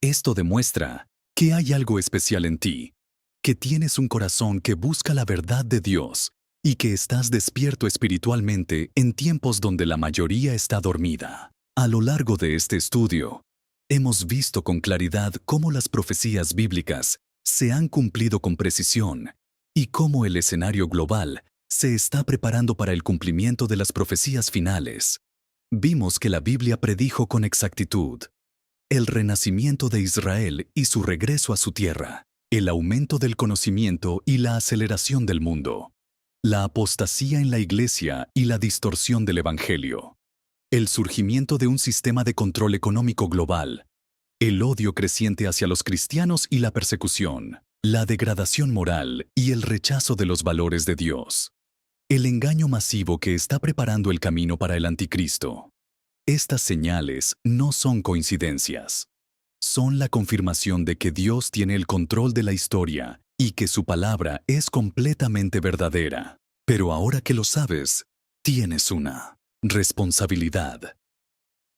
Esto demuestra que hay algo especial en ti, que tienes un corazón que busca la verdad de Dios y que estás despierto espiritualmente en tiempos donde la mayoría está dormida. A lo largo de este estudio, hemos visto con claridad cómo las profecías bíblicas se han cumplido con precisión y cómo el escenario global se está preparando para el cumplimiento de las profecías finales. Vimos que la Biblia predijo con exactitud el renacimiento de Israel y su regreso a su tierra, el aumento del conocimiento y la aceleración del mundo, la apostasía en la iglesia y la distorsión del evangelio, el surgimiento de un sistema de control económico global, el odio creciente hacia los cristianos y la persecución, la degradación moral y el rechazo de los valores de Dios, el engaño masivo que está preparando el camino para el anticristo. Estas señales no son coincidencias. Son la confirmación de que Dios tiene el control de la historia y que su palabra es completamente verdadera. Pero ahora que lo sabes, tienes una responsabilidad.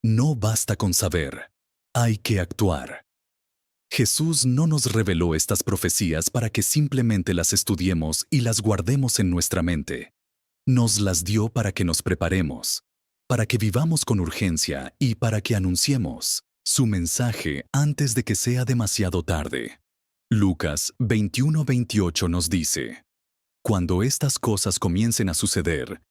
No basta con saber, hay que actuar. Jesús no nos reveló estas profecías para que simplemente las estudiemos y las guardemos en nuestra mente. Nos las dio para que nos preparemos, para que vivamos con urgencia y para que anunciemos su mensaje antes de que sea demasiado tarde. Lucas 21:28 nos dice: Cuando estas cosas comiencen a suceder,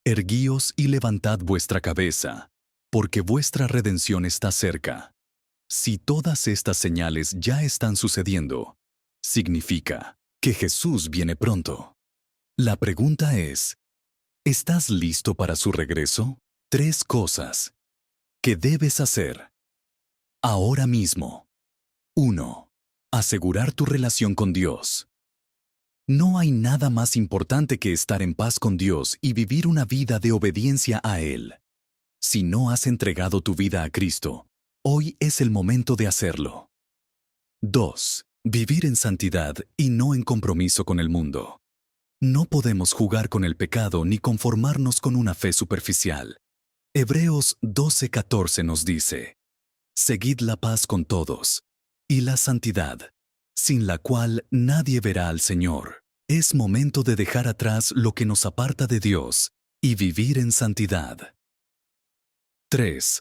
erguíos y levantad vuestra cabeza, porque vuestra redención está cerca. Si todas estas señales ya están sucediendo, significa que Jesús viene pronto. La pregunta es, ¿estás listo para su regreso? 3 cosas que debes hacer ahora mismo. 1. Asegurar tu relación con Dios. No hay nada más importante que estar en paz con Dios y vivir una vida de obediencia a Él. Si no has entregado tu vida a Cristo, hoy es el momento de hacerlo. 2. Vivir en santidad y no en compromiso con el mundo. No podemos jugar con el pecado ni conformarnos con una fe superficial. Hebreos 12:14 nos dice: Seguid la paz con todos, y la santidad, sin la cual nadie verá al Señor. Es momento de dejar atrás lo que nos aparta de Dios y vivir en santidad. 3.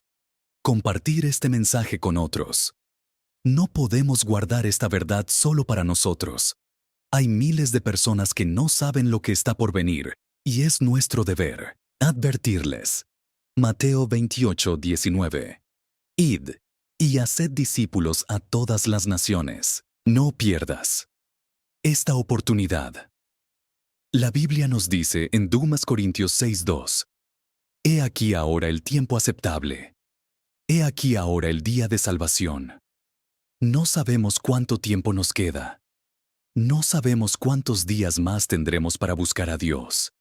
Compartir este mensaje con otros. No podemos guardar esta verdad solo para nosotros. Hay miles de personas que no saben lo que está por venir, y es nuestro deber advertirles. Mateo 28:19. Id y haced discípulos a todas las naciones. No pierdas esta oportunidad. La Biblia nos dice en 2 Corintios 6:2: He aquí ahora el tiempo aceptable. He aquí ahora el día de salvación. No sabemos cuánto tiempo nos queda. No sabemos cuántos días más tendremos para buscar a Dios.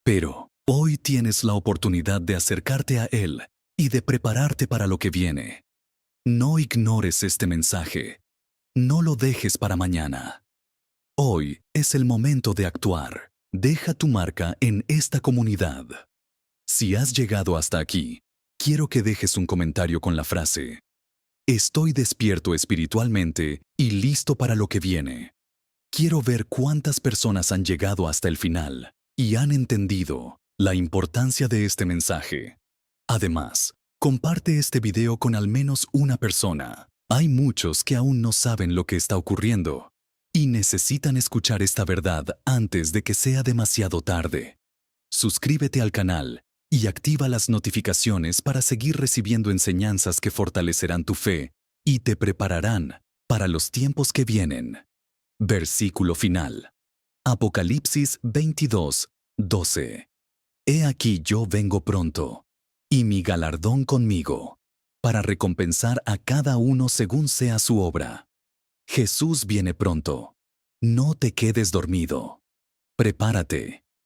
Pero hoy tienes la oportunidad de acercarte a Él y de prepararte para lo que viene. No ignores este mensaje. No lo dejes para mañana. Hoy es el momento de actuar. Deja tu marca en esta comunidad. Si has llegado hasta aquí, quiero que dejes un comentario con la frase: Estoy despierto espiritualmente y listo para lo que viene. Quiero ver cuántas personas han llegado hasta el final y han entendido la importancia de este mensaje. Además, comparte este video con al menos una persona. Hay muchos que aún no saben lo que está ocurriendo y necesitan escuchar esta verdad antes de que sea demasiado tarde. Suscríbete al canal y activa las notificaciones para seguir recibiendo enseñanzas que fortalecerán tu fe y te prepararán para los tiempos que vienen. Versículo final. Apocalipsis 22:12. He aquí yo vengo pronto, y mi galardón conmigo, para recompensar a cada uno según sea su obra. Jesús viene pronto. No te quedes dormido. Prepárate.